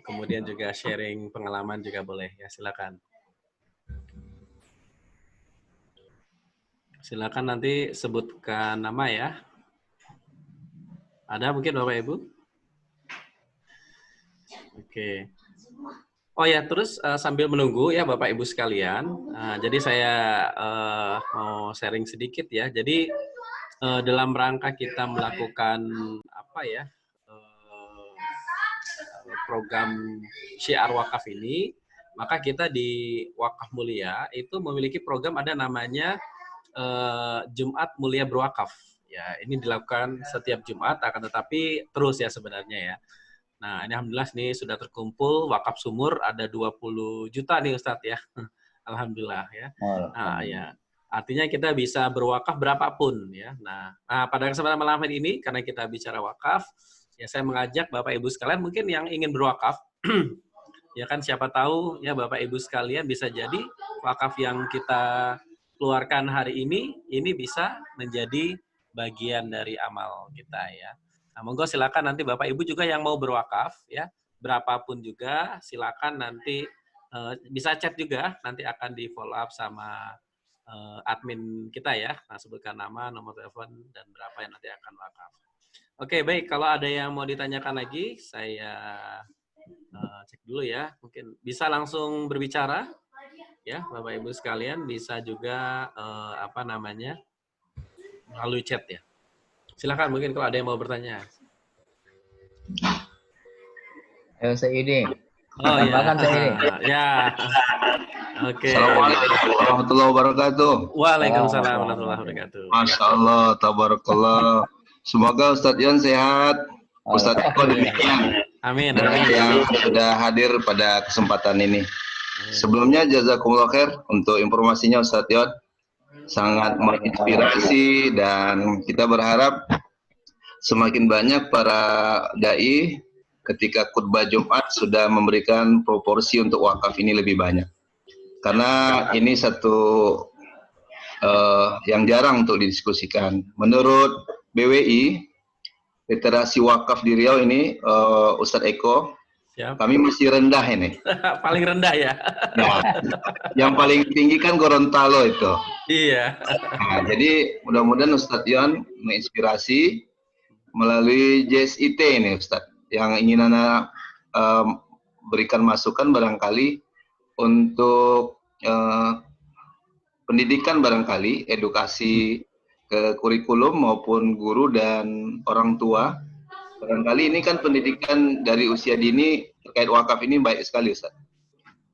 kemudian juga sharing pengalaman juga boleh ya, silakan. Silakan nanti sebutkan nama ya. Ada mungkin Bapak Ibu? Oke. Oh ya, terus sambil menunggu ya Bapak Ibu sekalian. Jadi saya mau sharing sedikit ya. Jadi dalam rangka kita melakukan apa ya? Program Syiar Wakaf ini, maka kita di Wakaf Mulia itu memiliki program ada namanya Jumat Mulia Berwakaf. Ya, ini dilakukan setiap Jumat, akan tetapi terus ya sebenarnya ya. Nah, ini alhamdulillah nih sudah terkumpul wakaf sumur ada 20 juta nih Ustadz ya. Alhamdulillah ya. Nah, ya. Artinya kita bisa berwakaf berapapun ya. Nah, pada kesempatan malam hari ini karena kita bicara wakaf, ya saya mengajak Bapak Ibu sekalian mungkin yang ingin berwakaf ya kan siapa tahu ya Bapak Ibu sekalian bisa jadi wakaf yang kita keluarkan hari ini bisa menjadi bagian dari amal kita ya. Nah, monggo silakan nanti Bapak Ibu juga yang mau berwakaf ya, berapapun juga silakan nanti bisa chat juga, nanti akan di follow up sama admin kita ya. Nah, sebutkan nama, nomor telepon dan berapa yang nanti akan wakaf. Oke, baik. Kalau ada yang mau ditanyakan lagi, saya cek dulu ya. Mungkin bisa langsung berbicara ya, Bapak Ibu sekalian, bisa juga melalui chat ya. Silakan mungkin kalau ada yang mau bertanya. Ayo Sayyidi. Oh Tambahkan Sayyidi. Ya. Oke. Assalamualaikum warahmatullahi wabarakatuh. Waalaikumsalam warahmatullahi wabarakatuh. Masya Allah, tabarakallah. Semoga Ustadz Yon sehat. Ustadz Eko demikian. Amin. Yang sudah hadir pada kesempatan ini. Sebelumnya jazakumullah khair untuk informasinya Ustadz Yon. Sangat menginspirasi dan kita berharap semakin banyak para dai ketika khutbah Jumat sudah memberikan proporsi untuk wakaf ini lebih banyak. Karena ini satu yang jarang untuk didiskusikan. Menurut BWI, literasi wakaf di Riau ini, Ustadz Eko, kami masih rendah ini. Paling rendah ya? Nah, yang paling tinggi kan Gorontalo itu. Iya. Nah, jadi mudah-mudahan Ustadz Yon menginspirasi melalui JSIT ini Ustadz. Yang ingin Anda berikan masukan barangkali untuk pendidikan barangkali, edukasi ke kurikulum maupun guru dan orang tua. Barangkali ini kan pendidikan dari usia dini terkait wakaf ini baik sekali Ustaz.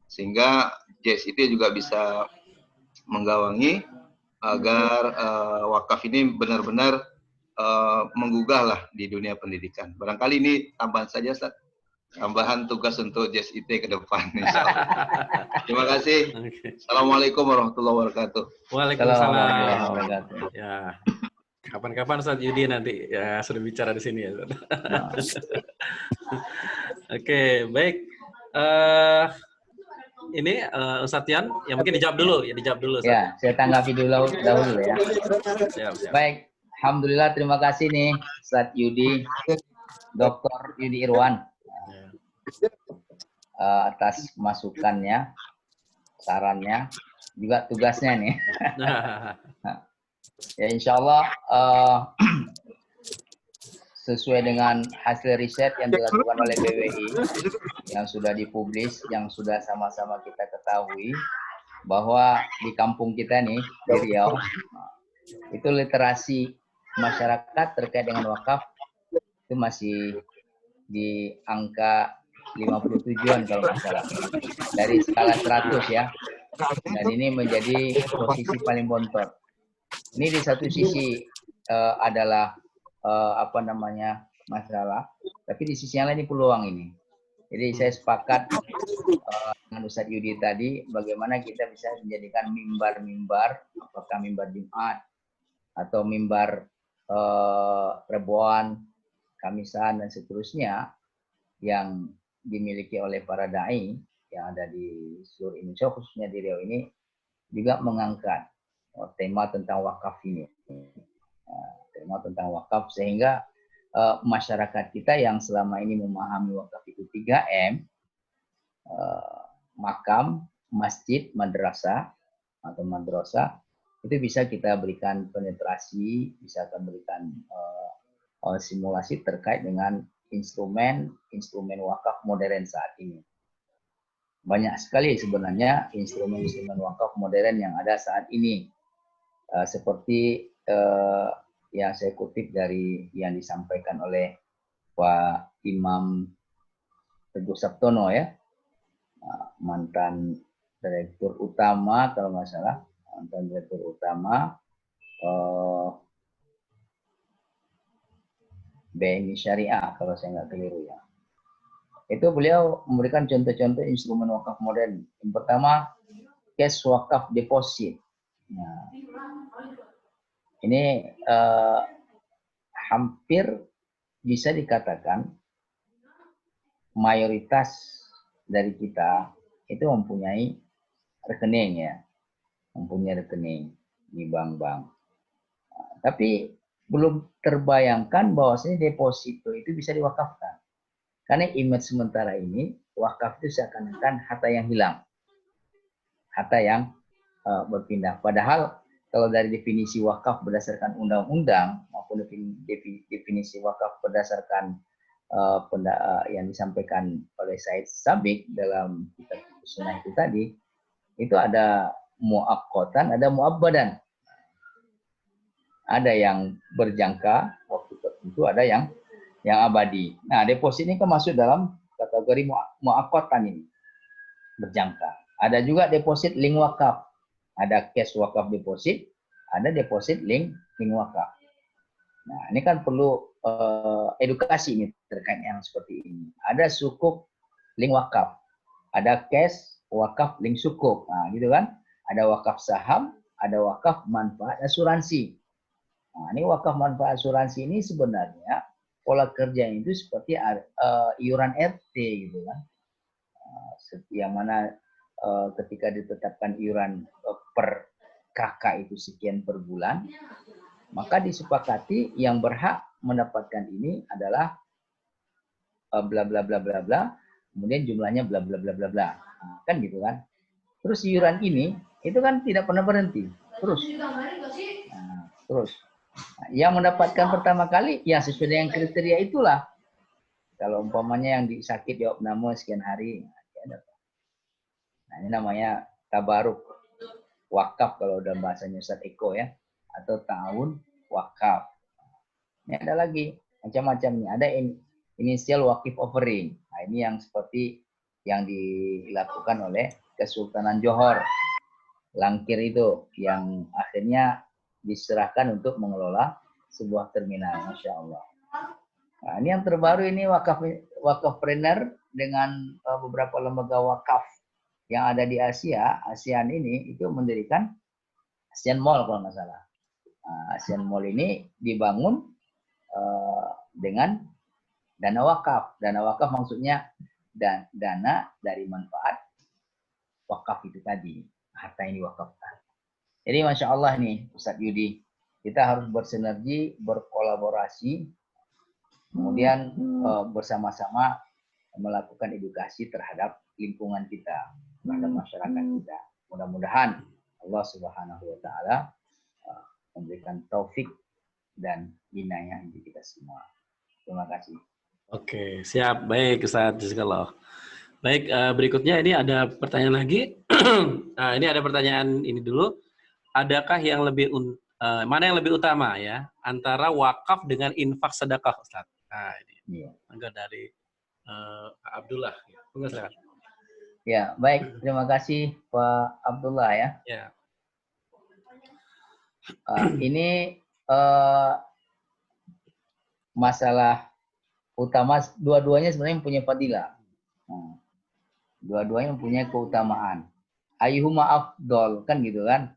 Sehingga JSIT juga bisa menggawangi agar wakaf ini benar-benar menggugah lah di dunia pendidikan. Barangkali ini tambahan saja Ustaz. Tambahan tugas untuk JSIT ke depan insyaallah. Terima kasih. Assalamualaikum warahmatullahi wabarakatuh. Waalaikumsalam. Ya. Kapan-kapan Ustaz Yudi nanti ya sudah bicara di sini ya. Oke, baik. Ini Ustaz Yan, ya mungkin dijawab dulu Ustaz. Ya, saya tanggapi dahulu ya. Siap. Baik, alhamdulillah terima kasih nih Ustaz Yudi, Dr. Yudi Irwan atas masukannya, sarannya, juga tugasnya nih. Ya insya Allah sesuai dengan hasil riset yang dilakukan oleh BWI yang sudah dipublis, yang sudah sama-sama kita ketahui bahwa di kampung kita nih di Riau itu literasi masyarakat terkait dengan wakaf itu masih di angka 57-an kalau nggak salah dari skala 100 ya, dan ini menjadi posisi paling bontot. Ini di satu sisi adalah masalah, tapi di sisi yang lain ini peluang ini. Jadi saya sepakat dengan Ustadz Yudi tadi, bagaimana kita bisa menjadikan mimbar-mimbar, apakah mimbar Jumat atau mimbar Reboan, Kamisan dan seterusnya yang dimiliki oleh para dai yang ada di seluruh Indonesia, khususnya di Riau ini, juga mengangkat tema tentang wakaf ini, tema tentang wakaf, sehingga masyarakat kita yang selama ini memahami wakaf itu 3M, makam, masjid, madrasah atau madrasah, itu bisa kita berikan penetrasi, bisa kita berikan simulasi terkait dengan instrumen wakaf modern saat ini. Banyak sekali sebenarnya instrumen wakaf modern yang ada saat ini. Seperti yang saya kutip dari yang disampaikan oleh Pak Imam Teguh Sabtono ya. mantan direktur utama kalau nggak salah, mantan direktur utama BNI Syariah kalau saya nggak keliru ya. Itu beliau memberikan contoh-contoh instrumen wakaf modern. Yang pertama, cash wakaf deposit. Nah, ini hampir bisa dikatakan mayoritas dari kita itu mempunyai rekening ya, mempunyai rekening di bank-bank. Tapi belum terbayangkan bahwasanya deposito itu bisa diwakafkan. Karena image sementara ini wakaf itu seakan-akan harta yang hilang, harta yang berpindah. Padahal kalau dari definisi wakaf berdasarkan undang-undang maupun definisi wakaf berdasarkan yang disampaikan oleh Said Sabiq dalam kitab Sunnah itu tadi, itu ada muaqqatan, ada muabbadan. Ada yang berjangka waktu tertentu, ada yang abadi. Nah, deposit ini kan masuk dalam kategori muaqqatan ini, berjangka. Ada juga deposit link wakaf. Ada cash wakaf deposit, ada deposit link wakaf. Nah, ini kan perlu edukasi ini terkait yang seperti ini. Ada sukuk link wakaf, ada cash wakaf link sukuk. Nah, gitu kan? Ada wakaf saham, ada wakaf manfaat asuransi. Nah, ini wakaf manfaat asuransi ini sebenarnya pola kerjanya itu seperti iuran RT gitu kan. Yang mana ketika ditetapkan iuran per kakak itu sekian per bulan, maka disepakati yang berhak mendapatkan ini adalah bla bla bla bla bla, kemudian jumlahnya bla bla bla bla bla. Nah, kan gitu kan. Terus iuran ini itu kan tidak pernah berhenti. Terus. Nah, terus. Nah, yang mendapatkan pertama kali ya sesuai dengan kriteria itulah. Kalau umpamanya yang sakit di opname sekian hari, nah ini namanya tabaruk wakaf kalau dalam bahasanya Ustaz Eko ya, atau tahun wakaf. Ini ada lagi macam-macamnya. Ada inisial wakif offering. Nah, ini yang seperti yang dilakukan oleh Kesultanan Johor, Langkir itu, yang akhirnya diserahkan untuk mengelola sebuah terminal, Masya Allah. Nah, ini yang terbaru ini wakafpreneur dengan beberapa lembaga wakaf yang ada di Asia, ASEAN ini itu mendirikan ASEAN Mall kalau nggak salah. Nah, ASEAN Mall ini dibangun dengan dana wakaf. Dana wakaf maksudnya dana dari manfaat wakaf itu tadi, harta yang diwakafkan. Jadi Masya Allah nih Ustadz Yudi, kita harus bersinergi, berkolaborasi, kemudian bersama-sama melakukan edukasi terhadap lingkungan kita, terhadap masyarakat kita. Mudah-mudahan Allah Subhanahu wa Ta'ala memberikan taufik dan inayah untuk kita semua. Terima kasih. Oke, siap. Baik, Ustaz Jazakallah. Baik, berikutnya ini ada pertanyaan lagi. Nah, ini ada pertanyaan ini dulu. Adakah yang lebih mana yang lebih utama ya antara wakaf dengan infak sedekah, Ustaz? Nah, ini. Iya. Enggak dari Abdullah. Enggak, silakan. Ya, baik. Terima kasih Pak Abdullah ya. Ya. Ini masalah utama, dua-duanya sebenarnya punya fadilah. Dua-duanya mempunyai keutamaan. Ayyuhuma afdol, kan gitu kan.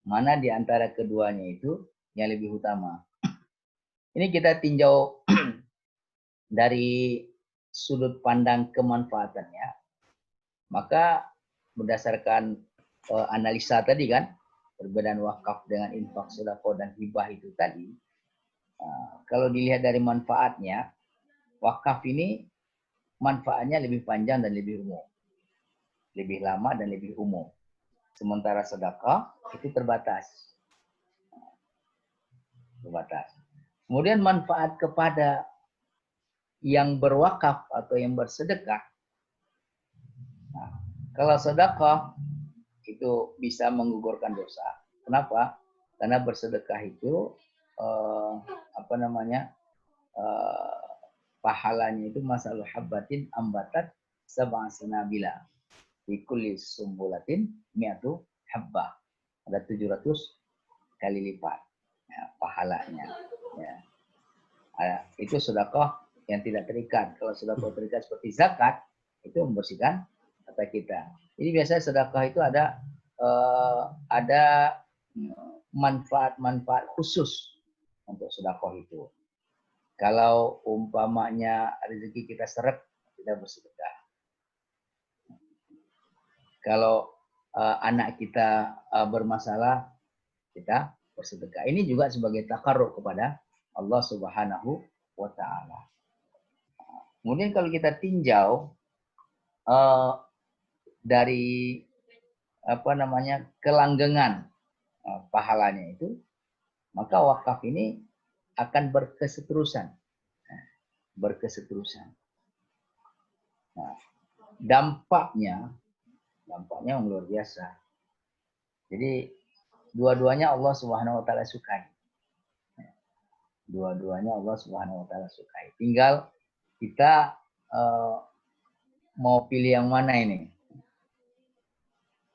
Mana di antara keduanya itu yang lebih utama. Ini kita tinjau dari sudut pandang kemanfaatannya. Maka berdasarkan analisa tadi kan, perbedaan wakaf dengan infak, sedekah dan hibah itu tadi. Kalau dilihat dari manfaatnya, wakaf ini manfaatnya lebih panjang dan lebih umum. Lebih lama dan lebih umum. Sementara sedekah itu terbatas. Terbatas. Kemudian manfaat kepada yang berwakaf atau yang bersedekah. Nah, kalau sedekah itu bisa menggugurkan dosa. Kenapa? Karena bersedekah itu pahalanya itu masalah habbatin ambatat sab'a sanabila. Fi kulli sumbulatin mi'atu habbah. Ada 700 kali lipat ya, pahalanya. Ya. Itu sedekah yang tidak terikat. Kalau sedekah terikat seperti zakat, itu membersihkan harta kita. Jadi biasanya sedekah itu ada manfaat-manfaat khusus untuk sedekah itu. Kalau umpamanya rezeki kita seret, kita bersedekah. Kalau anak kita bermasalah, kita bersedekah. Ini juga sebagai takarrub kepada Allah Subhanahu wa Ta'ala. Kemudian kalau kita tinjau dari kelanggengan pahalanya itu, maka wakaf ini akan berkeseterusan. Nah, dampaknya luar biasa. Jadi dua-duanya Allah Subhanahu wa Ta'ala sukai. Tinggal kita mau pilih yang mana ini.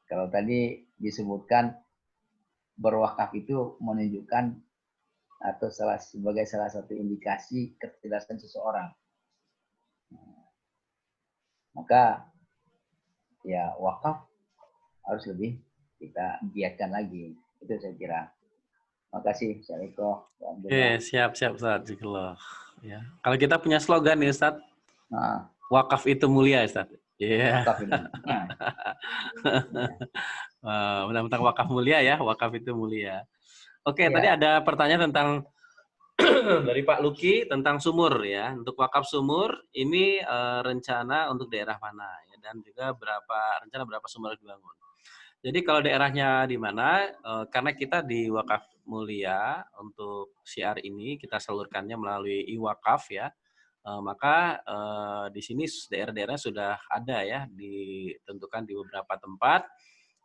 Kalau tadi disebutkan berwakaf itu menunjukkan atau sebagai salah satu indikasi kecerdasan seseorang. Maka ya wakaf harus lebih kita giatkan lagi. Itu saya kira. Makasih, Assalamualaikum. Siap Ustaz. Ya. Kalau kita punya slogan nih Ustaz, wakaf itu mulia Ustaz. Iya. Wakaf ini. Tentang wakaf mulia ya, wakaf itu mulia. Oke, Ya. Tadi ada pertanyaan tentang dari Pak Luki tentang sumur ya. Untuk wakaf sumur ini rencana untuk daerah mana ya, dan juga rencana berapa sumur dibangun. Jadi kalau daerahnya di mana, karena kita di Wakaf Mulia untuk syiar ini kita salurkannya melalui e-wakaf ya, maka di sini daerah-daerah sudah ada ya, ditentukan di beberapa tempat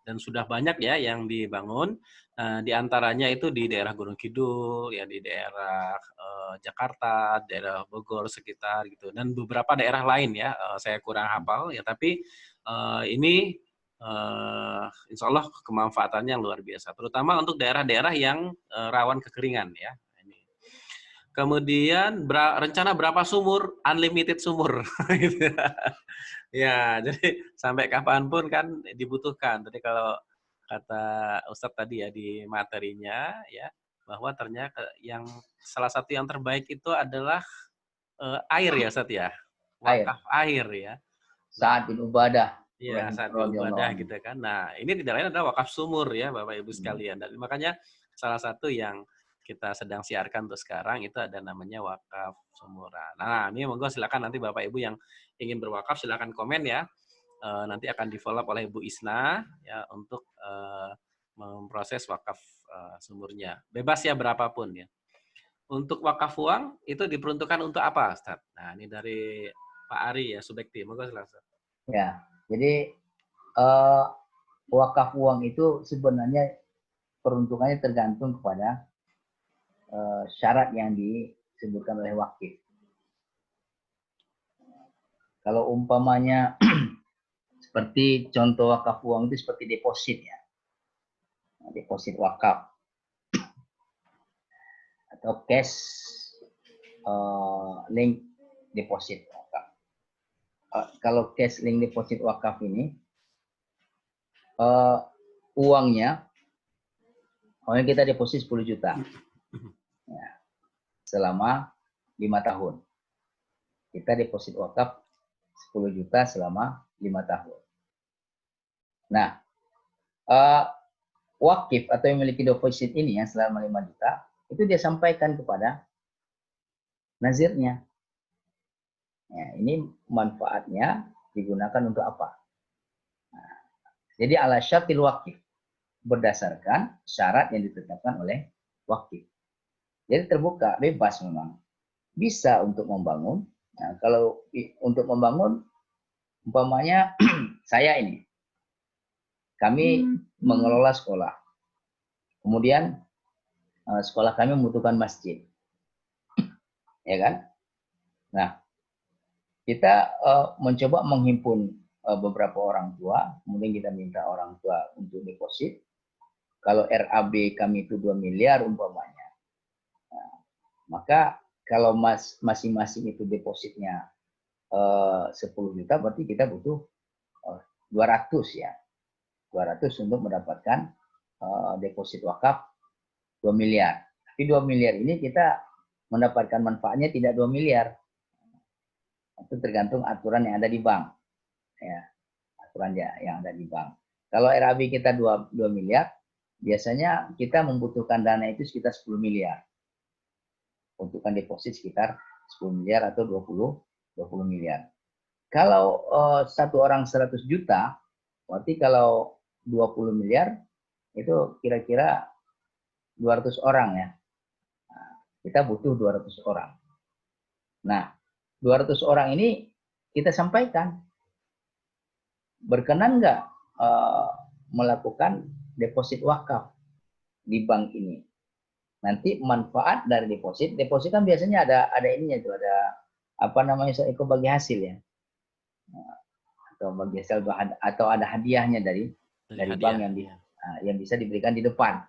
dan sudah banyak ya yang dibangun. Di antaranya itu di daerah Gunung Kidul, ya di daerah Jakarta, daerah Bogor sekitar gitu, dan beberapa daerah lain ya, saya kurang hafal ya, tapi ini insya Allah kemanfaatannya luar biasa, terutama untuk daerah-daerah yang rawan kekeringan ya. Kemudian rencana berapa sumur? Unlimited sumur. Gitu. Ya, jadi sampai kapanpun kan dibutuhkan. Jadi kalau kata Ustadz tadi ya di materinya ya, bahwa ternyata yang salah satu yang terbaik itu adalah air ya Ustadz ya. Wakaf air ya. Sa'ad bin Ubadah. Iya, saat ibadah gitu kan. Nah, ini tidak lain adalah wakaf sumur ya Bapak Ibu sekalian. Dan makanya salah satu yang kita sedang siarkan untuk sekarang itu ada namanya wakaf sumuran. Nah, ini monggo silakan nanti Bapak Ibu yang ingin berwakaf silakan komen ya. Nanti akan di-follow up oleh Bu Isna ya untuk memproses wakaf sumurnya. Bebas ya berapapun ya. Untuk wakaf uang itu diperuntukkan untuk apa, Ustaz? Nah, ini dari Pak Ari ya, Subekti. Monggo silakan. Ya, jadi wakaf uang itu sebenarnya peruntukannya tergantung kepada syarat yang disebutkan oleh wakif. Kalau umpamanya seperti contoh wakaf uang itu seperti deposit ya, deposit wakaf atau cash link deposit wakaf. Kalau cash link deposit wakaf ini uangnya kita deposit 10 juta ya, selama 5 tahun. Kita deposit wakaf 10 juta selama 5 tahun. Nah, wakif atau yang memiliki deposit ini ya selama 5 juta, itu dia sampaikan kepada nazirnya. Ya, ini manfaatnya digunakan untuk apa? Nah, jadi ala syartil wakif, berdasarkan syarat yang ditetapkan oleh wakif. Jadi terbuka, bebas memang. Bisa untuk membangun. Nah, kalau untuk membangun, umpamanya saya ini, kami mengelola sekolah. Kemudian sekolah kami membutuhkan masjid. Ya kan? Nah, kita mencoba menghimpun beberapa orang tua, kemudian kita minta orang tua untuk deposit. Kalau RAB kami itu 2 miliar umpamanya, nah, maka kalau masing-masing itu depositnya 10 juta, berarti kita butuh 200 ya. 200 untuk mendapatkan deposit wakaf 2 miliar. Tapi 2 miliar ini kita mendapatkan manfaatnya tidak 2 miliar. Itu tergantung aturan yang ada di bank. Ya, aturan yang ada di bank. Kalau RAB kita 2 miliar, biasanya kita membutuhkan dana itu sekitar 10 miliar. Untukkan deposit sekitar 10 miliar atau 20 miliar. Kalau satu orang 100 juta, berarti kalau 20 miliar itu kira-kira 200 orang ya. Nah, kita butuh 200 orang. Nah, 200 orang ini kita sampaikan, berkenan nggak melakukan deposit wakaf di bank ini? Nanti manfaat dari deposit kan biasanya ada ininya itu, ada apa namanya, bagi hasil ya, atau bagi hasil atau ada hadiahnya dari bank yang bisa diberikan di depan.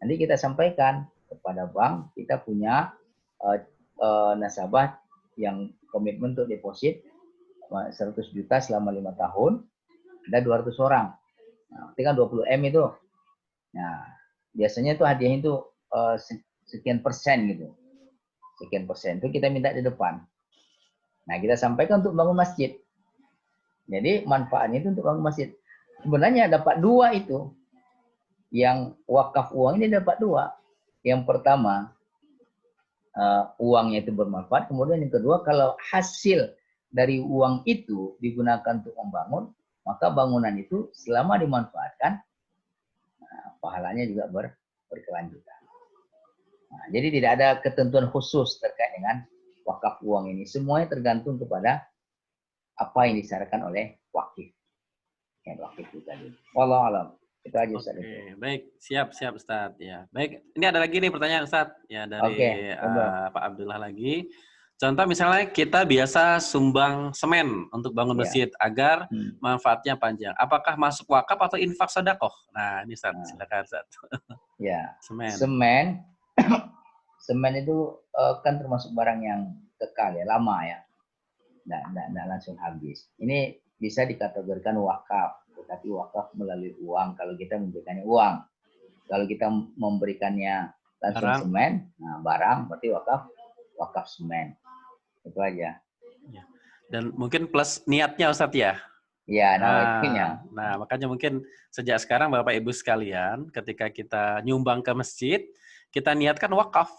Nanti kita sampaikan kepada bank, kita punya nasabah yang komitmen untuk deposit 100 juta selama 5 tahun, ada 200 orang. Nah, itu kan 20 M itu. Nah, biasanya itu hadiahnya itu sekian persen gitu. Sekian persen itu kita minta di depan. Nah, kita sampaikan untuk bangun masjid. Jadi manfaatnya itu untuk bangun masjid. Sebenarnya dapat 2 itu. Yang wakaf uang ini dapat 2. Yang pertama, uangnya itu bermanfaat. Kemudian yang kedua, kalau hasil dari uang itu digunakan untuk membangun, maka bangunan itu selama dimanfaatkan, pahalanya juga berkelanjutan. Nah, jadi tidak ada ketentuan khusus terkait dengan wakaf uang ini. Semuanya tergantung kepada apa yang disarankan oleh wakif. Yang wakif itu tadi. Wallahu a'lam. Itu aja Ustaz. Oke, baik. Siap Ustaz. Ya, baik. Ini ada lagi nih pertanyaan Ustaz ya dari Pak Abdullah lagi. Contoh misalnya kita biasa sumbang semen untuk bangun masjid agar manfaatnya panjang. Apakah masuk wakaf atau infak sedekah? Nah, ini Ustaz, silakan Ustaz. Ya. Semen. Semen itu kan termasuk barang yang kekal ya, lama ya. Nggak langsung habis. Ini bisa dikategorikan wakaf, tetapi wakaf melalui uang kalau kita memberikannya uang. Kalau kita memberikannya langsung Barang. semen, nah barang berarti wakaf semen. Itu aja. Ya. Dan mungkin plus niatnya Ustadz ya. Iya, nah, makanya mungkin sejak sekarang Bapak Ibu sekalian, ketika kita nyumbang ke masjid, kita niatkan wakaf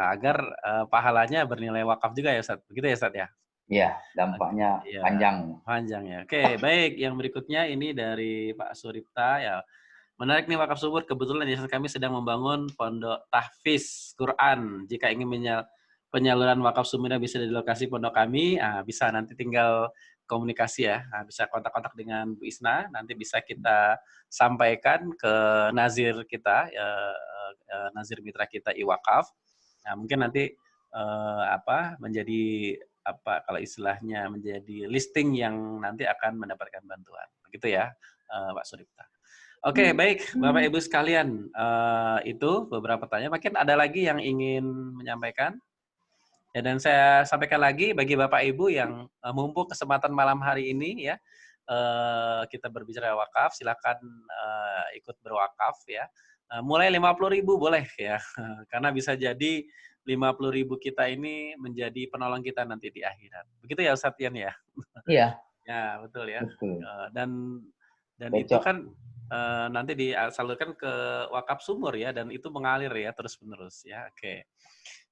agar pahalanya bernilai wakaf juga ya Ustadz. Begitu ya Ustadz ya? Iya, dampaknya panjang. Panjang ya. Oke, baik. Yang berikutnya ini dari Pak Suripta ya. Menarik nih wakaf subur. Kebetulan yayasan kami sedang membangun pondok tahfiz Quran. Jika ingin penyaluran wakaf sumina bisa di lokasi pondok kami, bisa nanti tinggal komunikasi ya, bisa kontak-kontak dengan Bu Isna, nanti bisa kita sampaikan ke nazir kita, nazir mitra kita iwakaf. Nah, mungkin nanti menjadi kalau istilahnya menjadi listing yang nanti akan mendapatkan bantuan, begitu ya, Pak Suripta. Oke, baik Bapak Ibu sekalian, itu beberapa pertanyaan. Mungkin ada lagi yang ingin menyampaikan? Ya, dan saya sampaikan lagi bagi Bapak Ibu yang mumpung kesempatan malam hari ini ya, kita berbicara wakaf, silakan ikut berwakaf ya. Mulai 50.000 boleh ya, karena bisa jadi 50.000 kita ini menjadi penolong kita nanti di akhirat. Begitu ya Ustadz Yan ya? Iya. Ya, betul ya. Betul. Dan itu kan nanti disalurkan ke wakaf sumur ya, dan itu mengalir ya terus-menerus ya. Oke.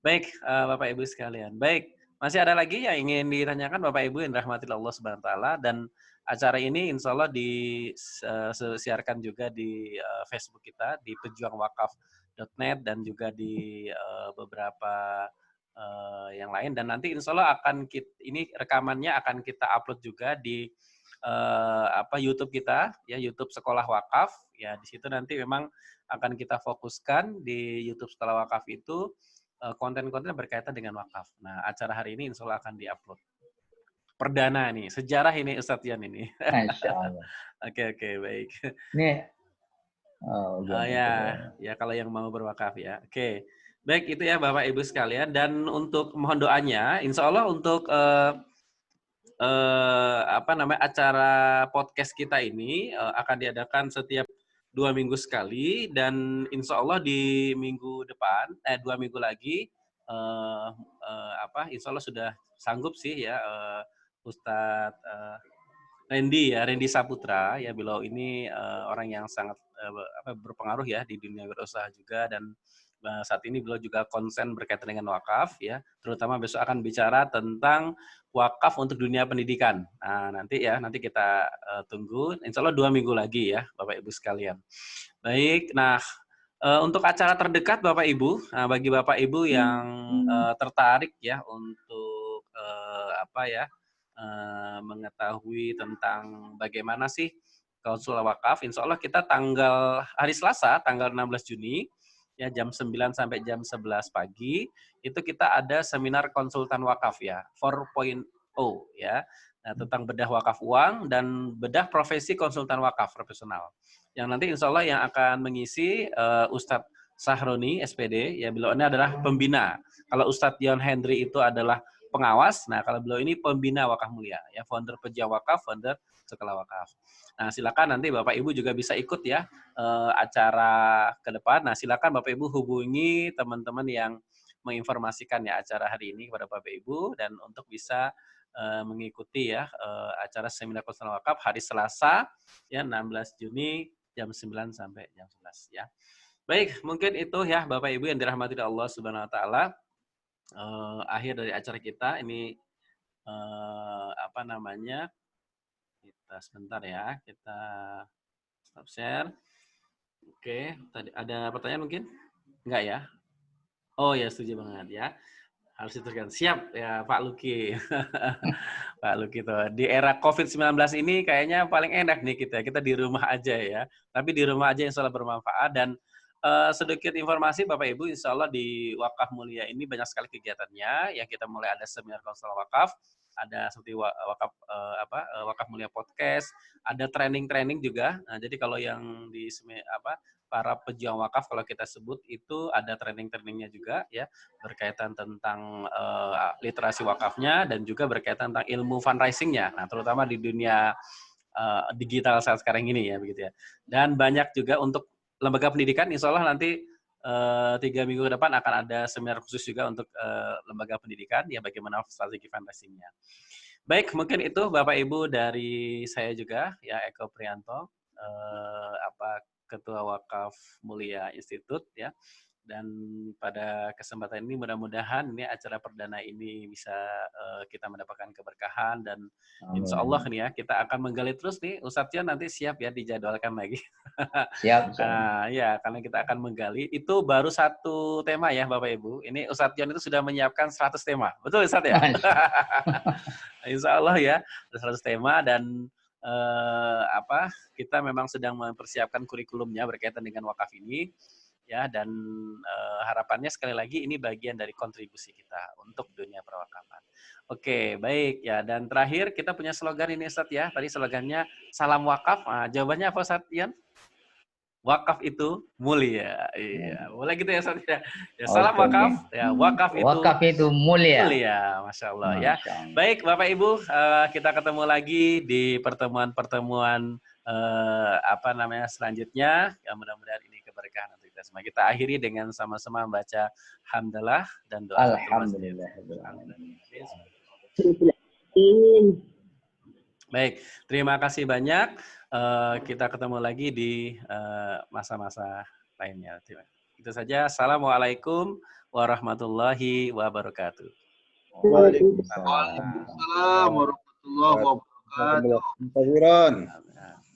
Baik, Bapak Ibu sekalian. Baik, masih ada lagi yang ingin ditanyakan Bapak Ibu yang dirahmati Allah Subhanahu wa taala, dan acara ini insya Allah disiarkan juga di Facebook kita di pejuangwakaf.net dan juga di beberapa yang lain, dan nanti insya Allah ini rekamannya akan kita upload juga di YouTube kita ya, YouTube Sekolah Wakaf ya. Di situ nanti memang akan kita fokuskan di YouTube Sekolah Wakaf itu konten-konten berkaitan dengan wakaf. Nah, acara hari ini insya Allah akan diupload. perdana nih, sejarah ini Ustadz Yan ini. Masya Allah. Oke, baik. Ini Oh ya kalau yang mau berwakaf ya. Oke, baik itu ya Bapak Ibu sekalian. Dan untuk mohon doanya, Insya Allah untuk acara podcast kita ini akan diadakan setiap 2 minggu sekali, dan Insya Allah di minggu depan 2 minggu lagi Insya Allah sudah sanggup sih ya Ustadz Randy Saputra ya, beliau ini orang yang sangat berpengaruh ya di dunia berusaha juga, dan saat ini beliau juga konsen berkaitan dengan wakaf ya, terutama besok akan bicara tentang wakaf untuk dunia pendidikan. Nah, nanti kita tunggu, insya Allah 2 minggu lagi ya Bapak Ibu sekalian. Baik, nah untuk acara terdekat Bapak Ibu, bagi Bapak Ibu yang tertarik ya untuk mengetahui tentang bagaimana sih Klausul Wakaf, insya Allah kita hari Selasa, tanggal 16 Juni, ya jam 9 sampai jam 11 pagi, itu kita ada seminar konsultan wakaf ya, 4.0 ya, nah, tentang bedah wakaf uang dan bedah profesi konsultan wakaf profesional. Yang nanti insya Allah yang akan mengisi Ustadz Sahroni, SPD, ya beliau ini adalah pembina. Kalau Ustadz Dion Hendry itu adalah pengawas, nah kalau beliau ini pembina wakaf mulia, ya founder Pejuang Wakaf, founder Sekolah Wakaf. Nah silakan nanti Bapak Ibu juga bisa ikut ya acara ke depan. Nah silakan Bapak Ibu hubungi teman-teman yang menginformasikan ya acara hari ini kepada Bapak Ibu, dan untuk bisa mengikuti ya acara seminar konsultan wakaf hari Selasa ya 16 Juni jam 9 sampai jam 11 ya. Baik, mungkin itu ya Bapak Ibu yang dirahmati Allah Subhanahu wa taala. Akhir dari acara kita ini kita sebentar ya, kita stop share. Oke, tadi ada pertanyaan mungkin? Enggak ya? Oh ya, setuju banget ya. Harus diteruskan. Siap ya Pak Luki. Pak Luki tuh. Di era COVID-19 ini kayaknya paling enak nih kita di rumah aja ya. Tapi di rumah aja insya Allah bermanfaat. Dan sedikit informasi Bapak Ibu, insya Allah di Wakaf Mulia ini banyak sekali kegiatannya. Ya kita mulai ada seminar konsultan wakaf, ada seperti Wakaf Mulia podcast, ada training juga. Nah, jadi kalau yang di para pejuang wakaf kalau kita sebut itu ada training-trainingnya juga ya, berkaitan tentang literasi wakafnya dan juga berkaitan tentang ilmu fundraisingnya. Nah, terutama di dunia digital saat sekarang ini ya begitu ya. Dan banyak juga untuk lembaga pendidikan, insya Allah nanti 3 minggu ke depan akan ada seminar khusus juga untuk lembaga pendidikan, ya bagaimana strategi fundraisingnya. Baik, mungkin itu Bapak Ibu dari saya juga, ya Eko Prianto, Ketua Wakaf Mulia Institut, ya. Dan pada kesempatan ini mudah-mudahan ini acara perdana ini bisa kita mendapatkan keberkahan, dan insya Allah nih ya kita akan menggali terus nih. Ustadz Jan nanti siap ya dijadwalkan lagi. Siap. Ya, karena kita akan menggali. Itu baru 1 tema ya Bapak Ibu. Ini Ustadz Jan itu sudah menyiapkan 100 tema. Betul Ustadz ya? Insya Allah ya 100 tema, dan kita memang sedang mempersiapkan kurikulumnya berkaitan dengan wakaf ini. Ya, dan harapannya sekali lagi ini bagian dari kontribusi kita untuk dunia perwakafan. Oke, baik ya. Dan terakhir kita punya slogan ini Ustadz ya. Tadi slogannya salam wakaf. Nah, jawabannya apa Ustadz Ian? Wakaf itu mulia. Iya, boleh gitu ya Ustadz ya. Ya, salam wakaf. Ya, wakaf itu mulia. Mulia, Masya Allah ya. Baik Bapak Ibu, kita ketemu lagi di pertemuan-pertemuan selanjutnya. Ya, mudah-mudahan ini keberkahan untuk kita semua. Kita akhiri dengan sama-sama membaca hamdalah dan doa. Alhamdulillah. Baik, terima kasih banyak. Kita ketemu lagi di masa-masa lainnya. Itu saja. Assalamualaikum warahmatullahi wabarakatuh. Waalaikumsalam warahmatullahi wabarakatuh.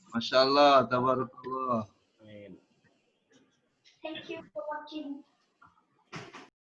Masya Allah, tabarakallah. Amin. Thank you for watching.